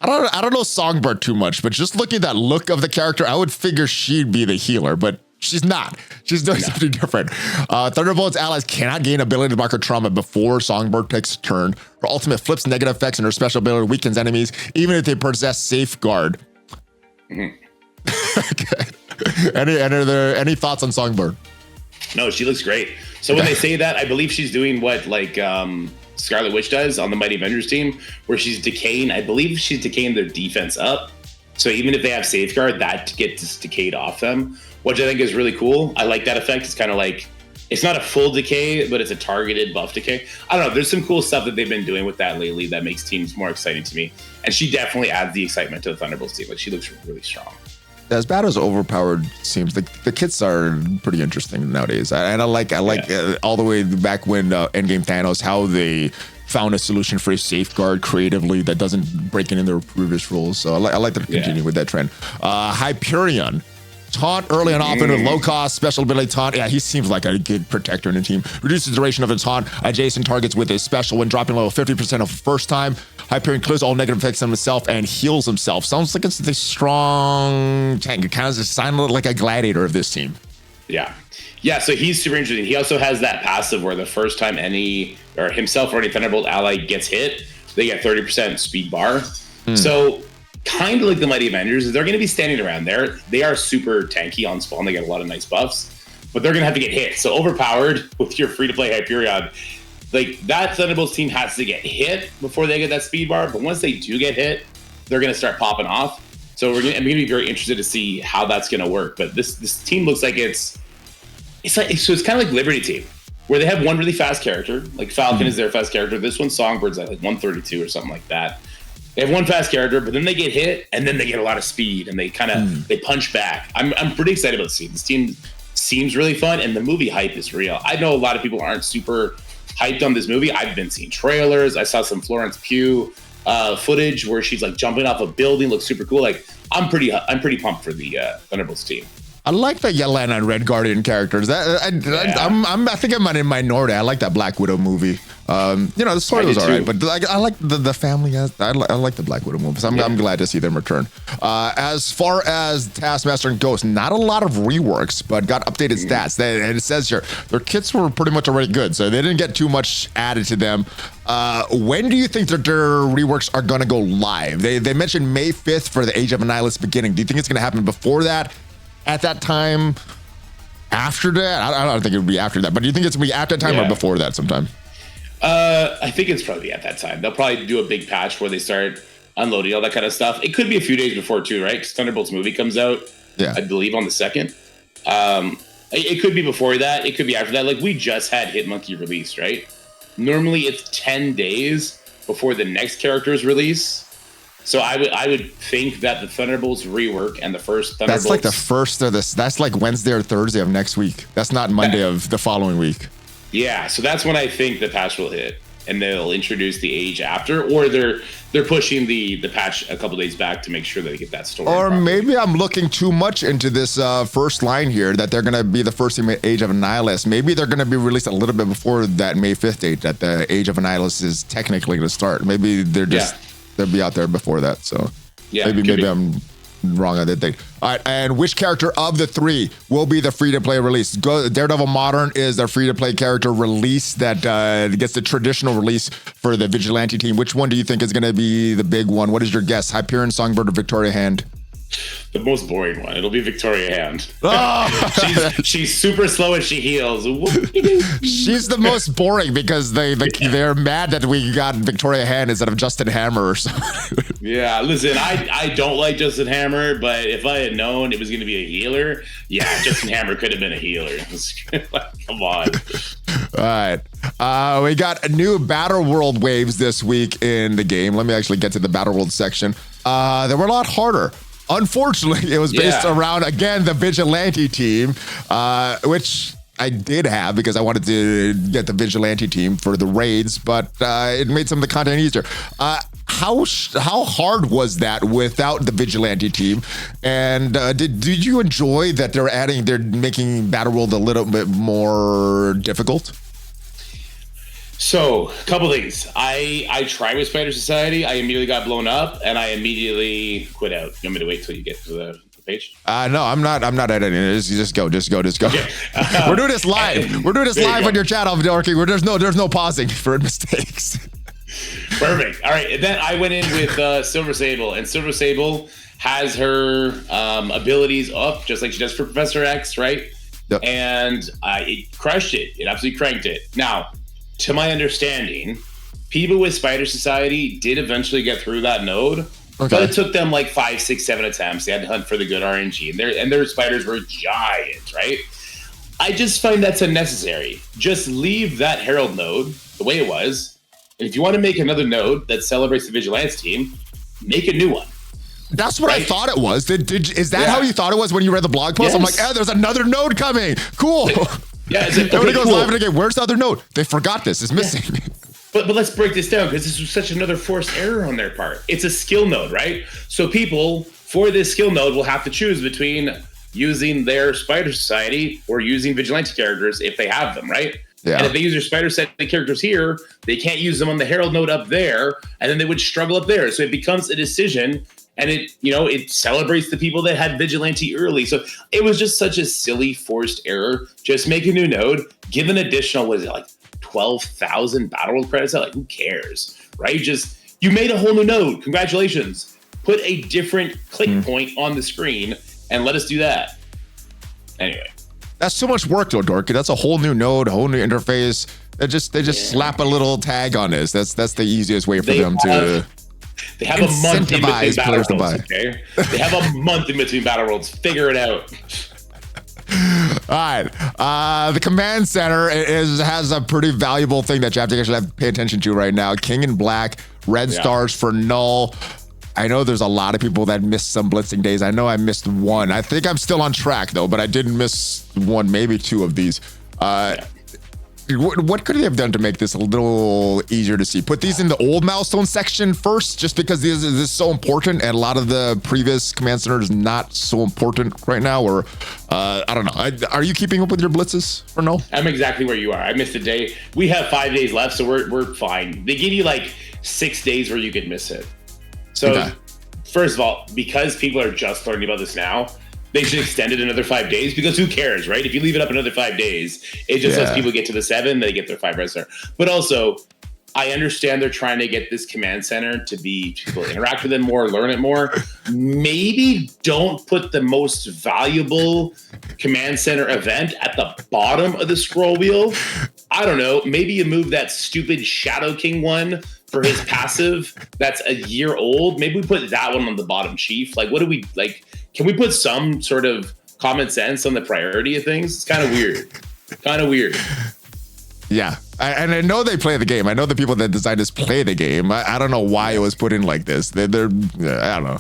I don't know Songbird too much, but just looking at that look of the character, I would figure she'd be the healer, but she's not. She's doing something different. Thunderbolt's allies cannot gain ability marker trauma before Songbird takes a turn. Her ultimate flips negative effects, and her special ability weakens enemies, even if they possess Safeguard. Okay. Any thoughts on Songbird? No, she looks great. So when they say that, I believe she's doing what Scarlet Witch does on the Mighty Avengers team, where she's decaying. I believe she's decaying their defense up. So even if they have Safeguard, that gets decayed off them, which I think is really cool. I like that effect. It's kind of like, it's not a full decay, but it's a targeted buff decay. I don't know. There's some cool stuff that they've been doing with that lately that makes teams more exciting to me. And she definitely adds the excitement to the Thunderbolts team. Like, she looks really strong. As bad as Overpowered seems, the kits are pretty interesting nowadays. And I like all the way back when Endgame Thanos, how they found a solution for a Safeguard creatively that doesn't break into their previous rules. So I like to continue with that trend. Hyperion. Taunt early and often with low cost special ability taunt. Yeah, he seems like a good protector in the team. Reduces the duration of a taunt adjacent targets with a special when dropping level 50% of first time. Hyperion clears all negative effects on himself and heals himself. Sounds like it's a strong tank. It kind of sounds like a gladiator of this team. Yeah. Yeah, so he's super interesting. He also has that passive where the first time himself or any Thunderbolt ally gets hit, they get 30% speed bar. So kind of like the Mighty Avengers, they're going to be standing around there. They are super tanky on spawn. They get a lot of nice buffs, but they're going to have to get hit. So Overpowered with your free-to-play Hyperion, like that Thunderbolts team has to get hit before they get that speed bar. But once they do get hit, they're going to start popping off. So I'm going to be very interested to see how that's going to work. But this team looks like it's kind of like Liberty team, where they have one really fast character. Like Falcon is their fast character. This one, Songbird's at like 132 or something like that. They have one fast character, but then they get hit, and then they get a lot of speed, and they kind of they punch back. I'm pretty excited about this team. This team seems really fun, and the movie hype is real. I know a lot of people aren't super hyped on this movie. I've been seeing trailers. I saw some Florence Pugh footage where she's like jumping off a building. Looks super cool. Like I'm pretty pumped for the Thunderbolts team. I like the Yelena and Red Guardian characters. I think I'm in a minority. I like that Black Widow movie. The story was alright, but I like the family. I like the Black Widow movie. So I'm glad to see them return. As far as Taskmaster and Ghost, not a lot of reworks, but got updated stats. And it says here their kits were pretty much already good, so they didn't get too much added to them. When do you think that their reworks are going to go live? They mentioned May 5th for the Age of Annihilus beginning. Do you think it's going to happen before that? At that time, after that? I don't think it would be after that, but do you think it's going to be at that time or before that sometime? I think it's probably at that time. They'll probably do a big patch where they start unloading all that kind of stuff. It could be a few days before too, right? Because Thunderbolts movie comes out, I believe, on the 2nd. It could be before that. It could be after that. Like, we just had Hitmonkey released, right? Normally it's 10 days before the next character's release. So I would think that the Thunderbolts rework and the first Thunderbolts... That's like the first of this. That's like Wednesday or Thursday of next week. That's not Monday of the following week. Yeah, so that's when I think the patch will hit, and they'll introduce the Age after, or they're pushing the patch a couple days back to make sure that they get that story. Or maybe I'm looking too much into this first line here that they're going to be the first Age of Annihilus. Maybe they're going to be released a little bit before that May 5th date that the Age of Annihilus is technically going to start. Maybe they're just they'll be out there before that. So maybe I'm wrong on that thing. All right, and which character of the three will be the free-to-play release? Daredevil Modern is the free-to-play character release that gets the traditional release for the Vigilante team. Which one do you think is going to be the big one? What is your guess? Hyperion, Songbird, or Victoria Hand? The most boring one. It'll be Victoria Hand. Oh! she's super slow and she heals. She's the most boring because they're mad that we got Victoria Hand instead of Justin Hammer or something. Yeah, listen, I don't like Justin Hammer, but if I had known it was going to be a healer, Justin Hammer could have been a healer. Come on. All right. We got new Battleworld waves this week in the game. Let me actually get to the Battleworld section. They were a lot harder. Unfortunately, it was based around, again, the Vigilante team, which I did have because I wanted to get the Vigilante team for the raids, but it made some of the content easier. How hard was that without the Vigilante team? And did you enjoy that they're making Battleworld a little bit more difficult? So, a couple things. I tried with Spider Society. I immediately got blown up, and I immediately quit out. You want me to wait till you get to the page? No, I'm not editing it. Just go. Okay. We're doing this live. We're doing this live on your channel, Dorky. There's no pausing for mistakes. Perfect. All right. And then I went in with Silver Sable, and Silver Sable has her abilities up, just like she does for Professor X, right? Yep. And it crushed it. It absolutely cranked it. Now, to my understanding, people with Spider Society did eventually get through that node, but it took them like 5, 6, 7 attempts. They had to hunt for the good RNG, and their spiders were giant, right? I just find that's unnecessary. Just leave that Herald node the way it was. And if you want to make another node that celebrates the Vigilante team, make a new one. That's what I thought it was. Is that how you thought it was when you read the blog post? Yes. I'm like, there's another node coming. Cool. Yeah. When it goes live in the game, where's the other node? They forgot this. It's missing. Yeah. But let's break this down, because this was such another forced error on their part. It's a skill node, right? So people for this skill node will have to choose between using their Spider Society or using Vigilante characters if they have them, right? Yeah. And if they use their Spider Society characters here, they can't use them on the Herald node up there, and then they would struggle up there. So it becomes a decision, and it celebrates the people that had Vigilante early. So it was just such a silly forced error. Just make a new node, give an additional, what is it, like 12,000 Battleworld credits out? Like, who cares, right? You made a whole new node. Congratulations. Put a different click point on the screen and let us do that. Anyway. That's too much work though, Dorky. That's a whole new node, a whole new interface. They just slap a little tag on this. That's the easiest way for them to. They have a month in between battle worlds, okay? They have a month in between battle worlds. Figure it out. All right. The command center has a pretty valuable thing that you have to pay attention to right now. King and Black, red stars for Knull. I know there's a lot of people that missed some blitzing days. I know I missed one. I think I'm still on track though, but I didn't miss one, maybe two of these. What could they have done to make this a little easier to see? Put these in the old milestone section first, just because this is so important, and a lot of the previous command center is not so important right now. Or I don't know. Are you keeping up with your blitzes or no? I'm exactly where you are. I missed a day. We have 5 days left, so we're fine. They give you like 6 days where you could miss it. So first of all, because people are just learning about this now, they should extend it another 5 days, because who cares, right? If you leave it up another 5 days, it just lets people get to the 7, they get their 5 red star. But also, I understand they're trying to get this command center to be people interact with it more, learn it more. Maybe don't put the most valuable command center event at the bottom of the scroll wheel. I don't know. Maybe you move that stupid Shadow King one for his passive that's a year old. Maybe we put that one on the bottom, Chief. Like, what do we like? Can we put some sort of common sense on the priority of things? It's kind of weird. Kind of weird. Yeah. And I know they play the game. I know the people that designed this play the game. I don't know why it was put in like this. They're I don't know.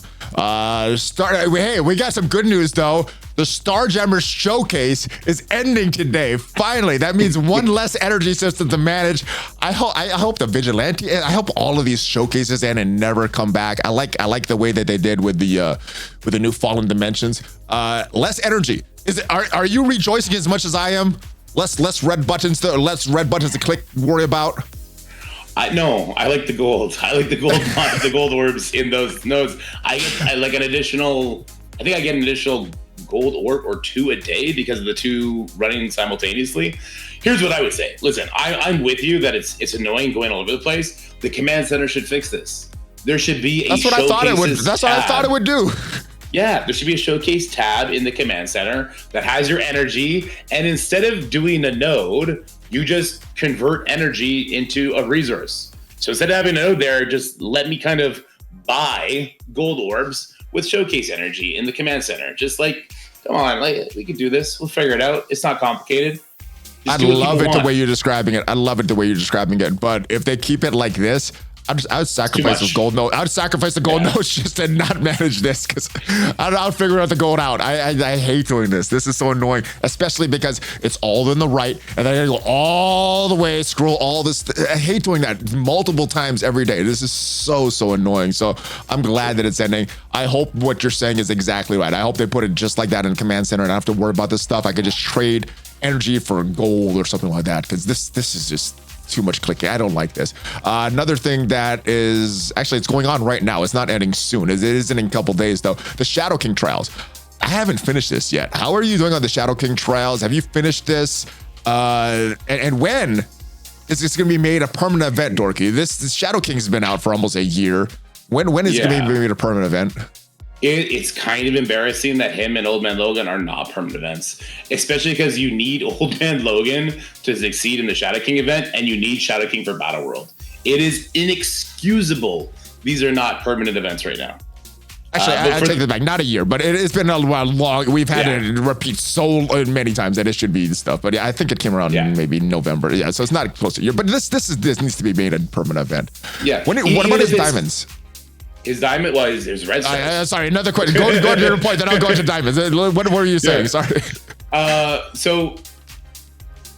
Hey, we got some good news though. The StarJammer Showcase is ending today. Finally, that means one less energy system to manage. I hope the Vigilante. I hope all of these showcases end and never come back. I like the way that they did with the new Fallen Dimensions. Less energy. Are you rejoicing as much as I am? Less red buttons to click, worry about. No, I like the gold. I like the gold the gold orbs in those nodes. I like an additional. I think I get an additional gold orb or 2 a day because of the 2 running simultaneously. Here's what I would say. Listen, I'm with you that it's annoying going all over the place. The command center should fix this. There should be That's what I thought it would do. Yeah, there should be a showcase tab in the command center that has your energy, and instead of doing a node, you just convert energy into a resource. So instead of having a node there, just let me kind of buy gold orbs with showcase energy in the command center. Just like, come on, like we can do this. We'll figure it out. It's not complicated. I love it the way you're describing it. I love it the way you're describing it. But if they keep it like this, I would sacrifice those gold nodes. I would sacrifice the gold nodes just to not manage this, because I'll figure out the gold out. I hate doing this. This is so annoying, especially because it's all in the right, and then I go all the way, scroll all this. I hate doing that multiple times every day. This is so annoying. So I'm glad that it's ending. I hope what you're saying is exactly right. I hope they put it just like that in Command Center, and I don't have to worry about this stuff. I could just trade energy for gold or something like that, because this is just too much clicking. I don't like this. Another thing that is actually, it's going on right now. It's not ending soon. It is in a couple days though. The Shadow King trials. I haven't finished this yet. How are you doing on the Shadow King trials? Have you finished this? And when is this going to be made a permanent event, Dorky? This Shadow King's been out for almost a year. When is it going to be made a permanent event? It's kind of embarrassing that him and Old Man Logan are not permanent events, especially because you need Old Man Logan to succeed in the Shadow King event, and you need Shadow King for Battleworld. It is inexcusable. These are not permanent events right now. Actually, I take that back. Not a year, but it's been a long. We've had to repeat so many times that it should be stuff. But yeah, I think it came around maybe November. Yeah, so it's not close to a year. But this needs to be made a permanent event. Yeah. What about his diamonds? His diamond was his red stars. Sorry, another question. Go to your point. Then I'll go to diamonds. What were you saying? Sorry. So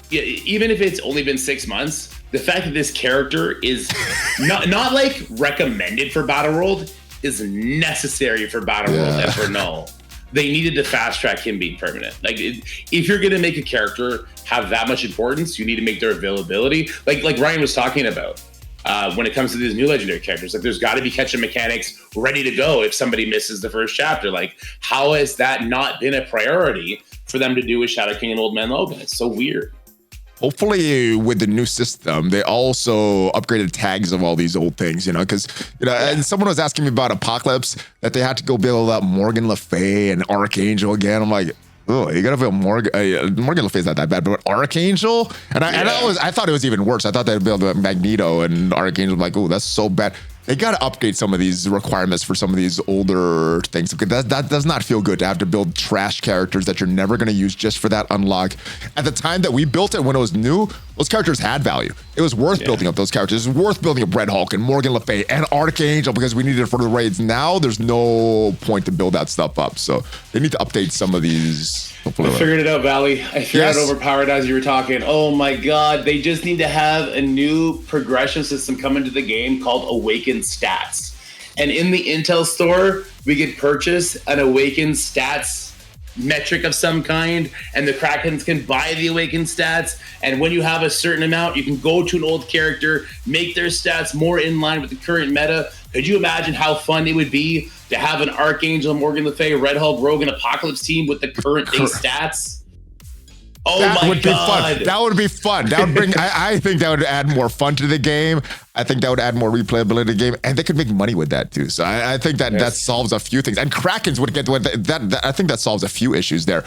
yeah, even if it's only been 6 months, the fact that this character is not like recommended for Battleworld is necessary for Battleworld and for Knull. They needed to fast track him being permanent. Like, if you're gonna make a character have that much importance, you need to make their availability. Like Ryan was talking about. When it comes to these new legendary characters, like there's got to be catch-up mechanics ready to go if somebody misses the first chapter. Like, how has that not been a priority for them to do with Shadow King and Old Man Logan? It's so weird. Hopefully with the new system, they also upgraded tags of all these old things, because, and someone was asking me about Apocalypse, that they had to go build up Morgan Le Fay and Archangel again. I'm like, oh, you gotta feel Morgan Le Fay's not that bad, but Archangel, and I thought it was even worse. I thought they'd build Magneto and Archangel. I'm like, oh, that's so bad. They gotta update some of these requirements for some of these older things, because that does not feel good to have to build trash characters that you're never gonna use just for that unlock. At the time that we built it, when it was new, those characters had value. It was worth building up those characters. It was worth building up Red Hulk and Morgan Le Fay and Archangel because we needed it for the raids. Now there's no point to build that stuff up. So they need to update some of these. I figured it out, Valley. I figured out Overpowered as you were talking. Oh my God, they just need to have a new progression system come into the game called Awakened Stats. And in the Intel store, we could purchase an Awakened Stats metric of some kind, and the Krakens can buy the Awakened Stats. And when you have a certain amount, you can go to an old character, make their stats more in line with the current meta. Could you imagine how fun it would be to have an Archangel, Morgan Le Fay, Red Hulk, Rogue, and Apocalypse team with the current day stats? Oh my God. That would be fun. That would bring, I think that would add more fun to the game. I think that would add more replayability to the game, and they could make money with that too. So I think that solves a few things. And Krakens would get that. I think that solves a few issues there.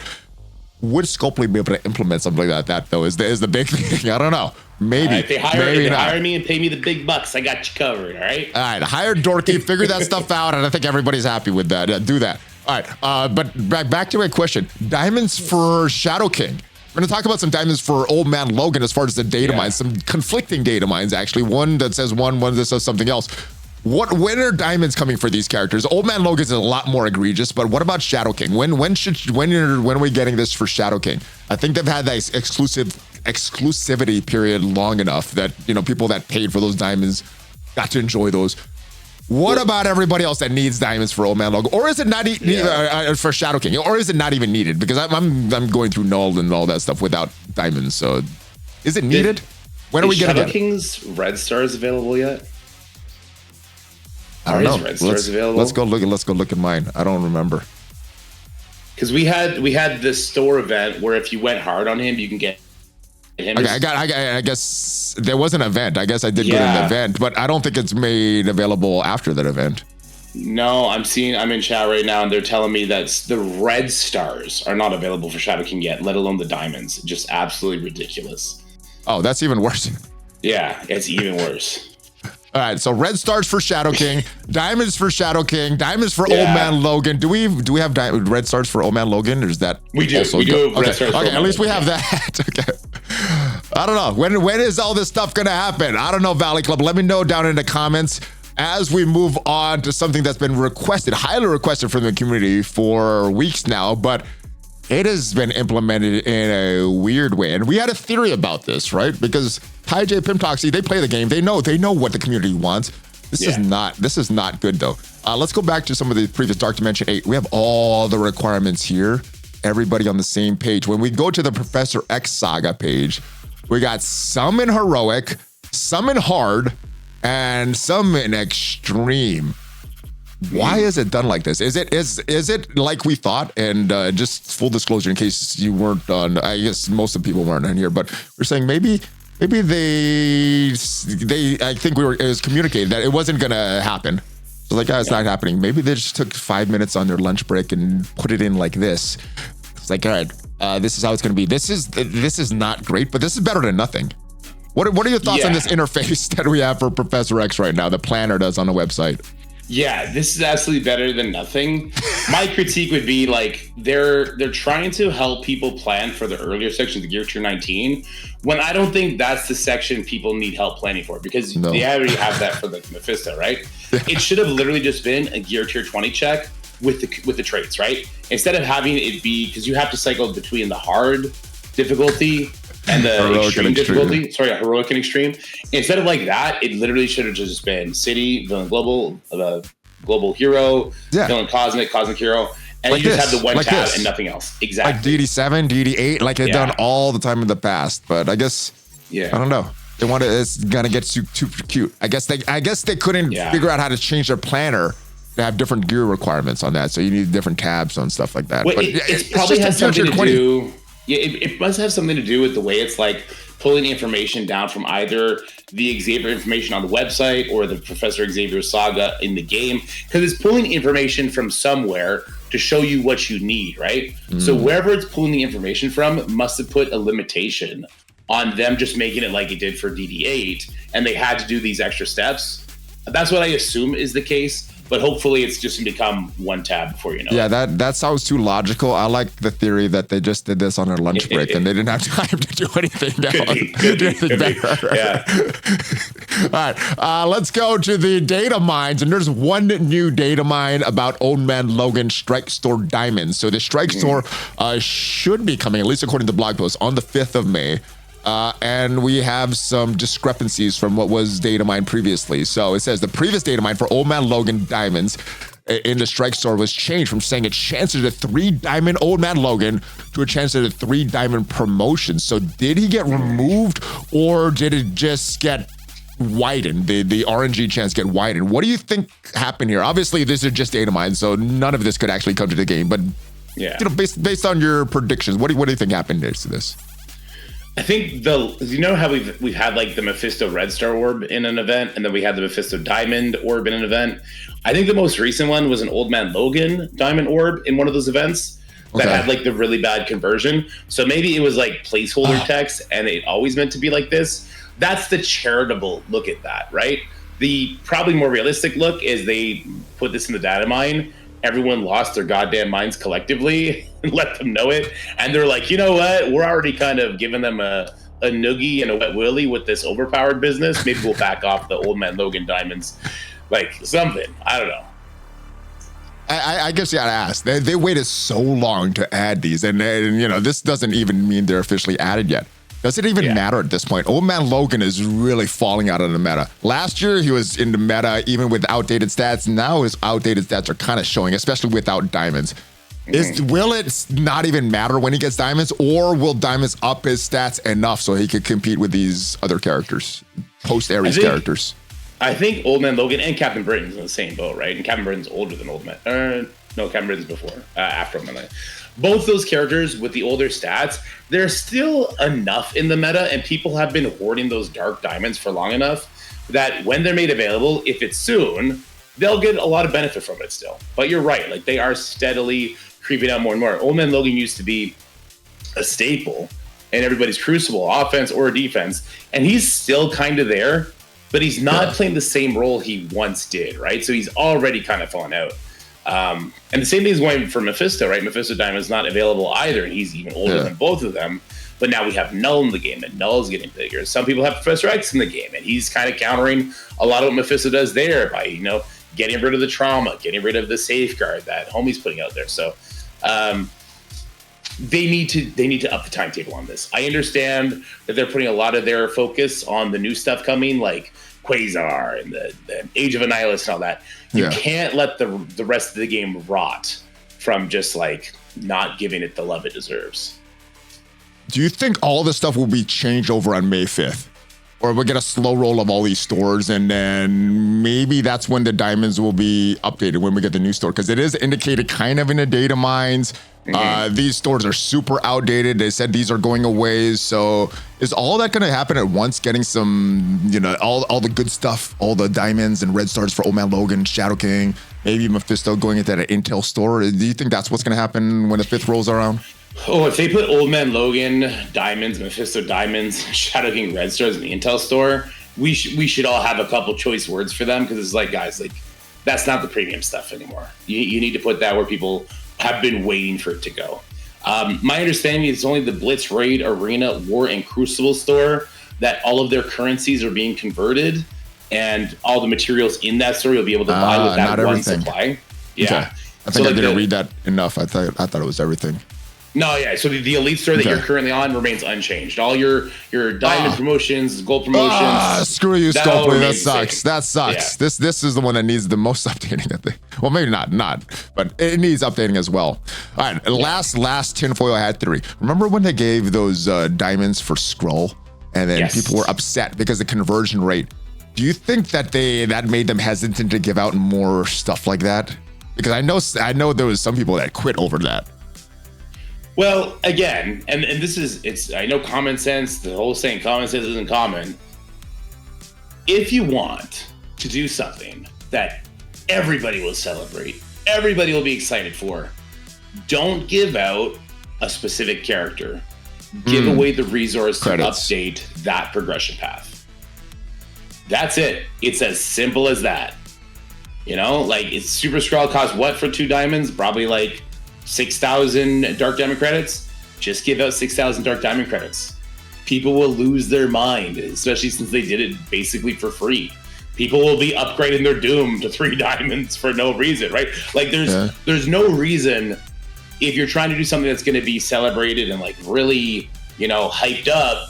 Would Scopely be able to implement something like that though? Is the big thing? I don't know. Maybe. If they hire me and pay me the big bucks, I got you covered. All right. All right. Hire Dorky, figure that stuff out, and I think everybody's happy with that. Yeah, do that. All right. But back to my question. Diamonds for Shadow King. We're going to talk about some diamonds for Old Man Logan as far as the data mines, some conflicting data mines, actually. One that says one that says something else. When are diamonds coming for these characters? Old Man Logan is a lot more egregious, but what about Shadow King? When are we getting this for Shadow King? I think they've had that exclusivity period long enough that, people that paid for those diamonds got to enjoy those. What about everybody else that needs diamonds for Old Man Logan? Or is it not for Shadow King? Or is it not even needed? Because I'm going through Knull and all that stuff without diamonds. So is it needed? When are we getting Shadow King's red stars available yet? I don't know. Red stars available? Let's go look at mine. I don't remember. Because we had this store event where if you went hard on him, you can get him. Okay, I guess there was an event. I guess I did go to an event, but I don't think it's made available after that event. No, I'm in chat right now, and they're telling me that the red stars are not available for Shadow King yet, let alone the diamonds. Just absolutely ridiculous. Oh, that's even worse. Yeah, it's even worse. All right, so red stars for Shadow King, diamonds for Shadow King, diamonds for Old Man Logan. Do we have red stars for Old Man Logan, or is that we do? We do have red stars. Okay, at least we have that. Okay. I don't know. When is all this stuff gonna happen? I don't know, Valley Club. Let me know down in the comments as we move on to something that's been requested, highly requested from the community for weeks now, but it has been implemented in a weird way. And we had a theory about this, right? Because Ty J, Pimtoxy, they play the game. They know what the community wants. This is not good though. Let's go back to some of the previous Dark Dimension 8. We have all the requirements here. Everybody on the same page. When we go to the Professor X Saga page, we got some in heroic, some in hard, and some in extreme. Why is it done like this? Is it like we thought? And just full disclosure, in case you weren't on, I guess most of the people weren't on here, but we're saying maybe they I think it was communicated that it wasn't gonna happen. So like, it's not happening. Maybe they just took 5 minutes on their lunch break and put it in like this. It's like, all right, this is how it's going to be. This is not great, but this is better than nothing. What are your thoughts on this interface that we have for Professor X right now? The planner does on the website. Yeah, this is absolutely better than nothing. My critique would be like they're trying to help people plan for the earlier sections of Gear Tier 19, when I don't think that's the section people need help planning for, because they already have that for the Mephisto, right? It should have literally just been a Gear Tier 20 check with the traits, right? Instead of having it be, because you have to cycle between the hard difficulty and the extreme difficulty. Sorry, heroic and extreme. Instead of like that, it literally should have just been city, villain global, global hero, villain cosmic hero, and like you just have the one tab and nothing else. Exactly. Like DD7, DD8, like they've done all the time in the past. But I guess, I don't know. They want to. It's gonna get too cute. I guess they couldn't figure out how to change their planner to have different gear requirements on that. So you need different tabs on stuff like that. Well, but it probably has something to do. Yeah, it must have something to do with the way it's like pulling information down from either the Xavier information on the website or the Professor Xavier saga in the game, because it's pulling information from somewhere to show you what you need, right? So wherever it's pulling the information from must have put a limitation on them just making it like it did for DD8, and they had to do these extra steps. That's what I assume is the case. But hopefully it's just gonna become one tab before you know it. Yeah, that sounds too logical. I like the theory that they just did this on their lunch break and they didn't have time to do anything better. Yeah. All right, let's go to the data mines. And there's one new data mine about Old Man Logan Strike Store Diamonds. So the Strike Store should be coming, at least according to the blog post, on the 5th of May. And we have some discrepancies from what was data mine previously. So it says the previous data mine for Old Man Logan Diamonds in the Strike Store was changed from saying a chance at a 3-diamond Old Man Logan to a chance at a 3-diamond promotion. So did he get removed, or did it just get widened? The RNG chance get widened? What do you think happened here? Obviously, this is just data mine, so none of this could actually come to the game. But based on your predictions, what do you think happened to this? I think you know how we've had like the Mephisto Red Star Orb in an event, and then we had the Mephisto Diamond Orb in an event. I think the most recent one was an Old Man Logan Diamond Orb in one of those events that had like the really bad conversion. So maybe it was like placeholder text, and it always meant to be like this. That's the charitable look at that, right? The probably more realistic look is they put this in the data mine. Everyone lost their goddamn minds collectively and let them know it. And they're like, you know what? We're already kind of giving them a noogie and a wet willy with this overpowered business. Maybe we'll back off the Old Man Logan Diamonds. Like something. I don't know. I guess you gotta ask. They waited so long to add these. And you know, this doesn't even mean they're officially added yet. Does it even matter at this point? Old Man Logan is really falling out of the meta. Last year, he was in the meta even with outdated stats. Now his outdated stats are kind of showing, especially without diamonds. Will it not even matter when he gets diamonds, or will diamonds up his stats enough so he could compete with these other characters, post-Ares characters? I think Old Man Logan and Captain Britain's in the same boat, right? And Captain Britain's older than Old Man. No, Captain Britain's before, after Old Man Logan. Both those characters with the older stats, there's still enough in the meta, and people have been hoarding those dark diamonds for long enough that when they're made available, if it's soon, they'll get a lot of benefit from it still. But you're right, like they are steadily creeping out more and more. Old Man Logan used to be a staple in everybody's crucible, offense or defense, and he's still kind of there, but he's not playing the same role he once did, right? So he's already kind of fallen out. And the same thing is going for Mephisto, right? Mephisto Diamond is not available either, and he's even older than both of them. But now we have Knull in the game, and Knull's getting bigger. Some people have Professor X in the game, and he's kind of countering a lot of what Mephisto does there by, you know, getting rid of the trauma, getting rid of the safeguard that Homie's putting out there. So they need to up the timetable on this. I understand that they're putting a lot of their focus on the new stuff coming, like Quasar and the Age of Annihilus and all that. You can't let the rest of the game rot from just like not giving it the love it deserves. Do you think all this stuff will be changed over on May 5th? Or we'll get a slow roll of all these stores, and then maybe that's when the diamonds will be updated, when we get the new store? Because it is indicated kind of in the data mines. These stores are super outdated. They said these are going away. So is all that going to happen at once? Getting some, you know, all the good stuff, all the diamonds and red stars for Old Man Logan, Shadow King, maybe Mephisto going into that Intel store. Do you think that's what's going to happen when the 5th rolls around? Oh, if they put Old Man Logan diamonds, Mephisto diamonds, Shadow King red stars in the Intel store, we should all have a couple choice words for them, because it's like, guys, like, that's not the premium stuff anymore. You need to put that where people have been waiting for it to go. My understanding is it's only the Blitz, Raid, Arena, War, and Crucible store that all of their currencies are being converted, and all the materials in that store you'll be able to buy with that one supply. Yeah. Okay. I think I didn't read that enough. I thought it was everything. No, yeah. So the elite store that you're currently on remains unchanged. All your diamond promotions, gold promotions. Screw you, Scopely. That sucks. That sucks. Yeah. This is the one that needs the most updating, I think. Well, maybe not, but it needs updating as well. All right, last tinfoil I had 3. Remember when they gave those diamonds for Skrull, and then people were upset because the conversion rate? Do you think that that made them hesitant to give out more stuff like that? Because I know there was some people that quit over that. Well, again, and this is, I know common sense, the whole saying common sense isn't common. If you want to do something that everybody will celebrate, everybody will be excited for, don't give out a specific character. Give away the resource to update that progression path. That's it. It's as simple as that. You know, like, it's Super Skrull costs what for 2 diamonds? Probably like 6,000 Dark Diamond credits. Just give out 6,000 Dark Diamond credits. People will lose their mind, especially since they did it basically for free. People will be upgrading their Doom to 3 diamonds for no reason, right? Like, there's no reason, if you're trying to do something that's going to be celebrated and like really, you know, hyped up,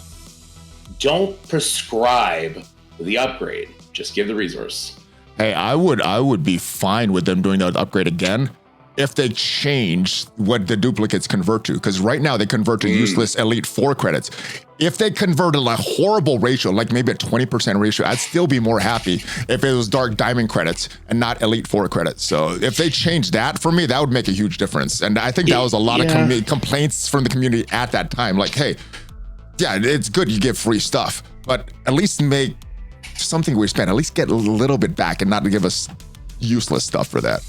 don't prescribe the upgrade. Just give the resource. Hey, I would be fine with them doing that upgrade again if they change what the duplicates convert to, because right now they convert to useless Elite 4 credits. If they converted a horrible ratio, like maybe a 20% ratio, I'd still be more happy if it was Dark Diamond credits and not Elite 4 credits. So if they change that, for me, that would make a huge difference. And I think that was a lot of complaints from the community at that time. Like, hey, yeah, it's good you get free stuff, but at least make something we spend, at least get a little bit back and not to give us useless stuff for that.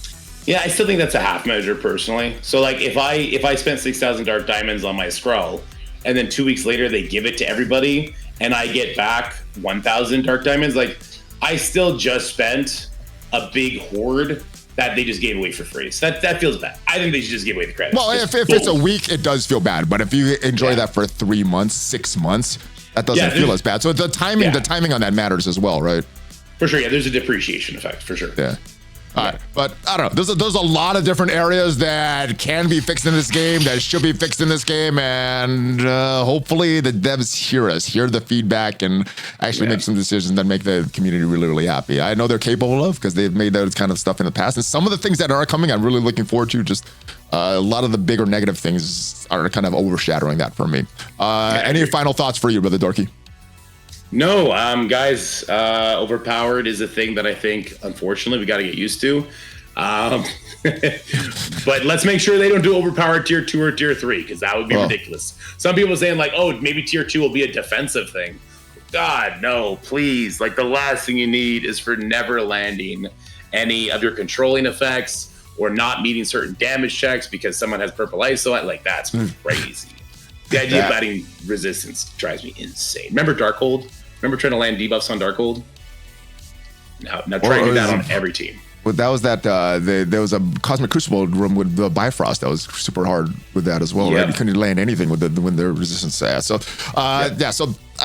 Yeah, I still think that's a half measure personally. So like if I spent 6,000 Dark Diamonds on my Skrull, and then 2 weeks later they give it to everybody and I get back 1,000 Dark Diamonds, like, I still just spent a big hoard that they just gave away for free. So that feels bad. I think they should just give away the credits. Well, if it's a week, it does feel bad. But if you enjoy that for 3 months, 6 months, that doesn't feel as bad. So the timing on that matters as well, right? For sure, yeah. There's a depreciation effect, for sure. Yeah. All right, but I don't know. There's a lot of different areas that can be fixed in this game, that should be fixed in this game, and hopefully the devs hear the feedback, and actually make some decisions that make the community really, really happy. I know they're capable of, because they've made that kind of stuff in the past, and some of the things that are coming, I'm really looking forward to. Just a lot of the bigger negative things are kind of overshadowing that for me. Any final thoughts for you, Brother Dorky? No, guys, overpowered is a thing that I think, unfortunately, we got to get used to. But let's make sure they don't do overpowered tier 2 or tier 3, because that would be ridiculous. Some people are saying like, oh, maybe tier 2 will be a defensive thing. God, no, please. Like, the last thing you need is for never landing any of your controlling effects or not meeting certain damage checks because someone has purple ISO. Like, that's crazy. The idea of adding resistance drives me insane. Remember Darkhold? Remember trying to land debuffs on Darkhold? Now try to do that on every team. Well, that was there was a Cosmic Crucible room with the Bifrost that was super hard with that as well, right? You couldn't land anything with when the resistance. So so I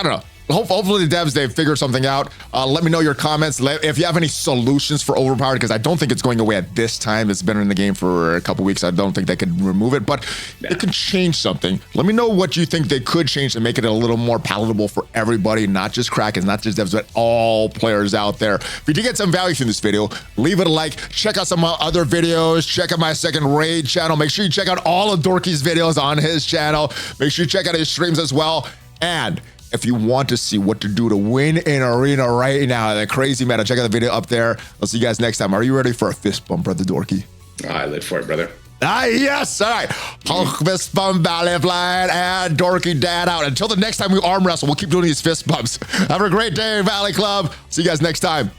don't know. Hopefully the devs, they figure something out. Let me know your comments. If you have any solutions for overpowered, because I don't think it's going away at this time. It's been in the game for a couple weeks. I don't think they could remove it, but it can change something. Let me know what you think they could change to make it a little more palatable for everybody, not just Krakens, not just devs, but all players out there. If you did get some value from this video, leave it a like. Check out some other videos. Check out my second raid channel. Make sure you check out all of Dorky's videos on his channel. Make sure you check out his streams as well. And if you want to see what to do to win in Arena right now, the crazy meta, check out the video up there. I'll see you guys next time. Are you ready for a fist bump, Brother Dorky? I live for it, brother. Yes. All right. Hulk fist bump, ValleyFlyin, and DorkyDad out. Until the next time we arm wrestle, we'll keep doing these fist bumps. Have a great day, Valley Club. See you guys next time.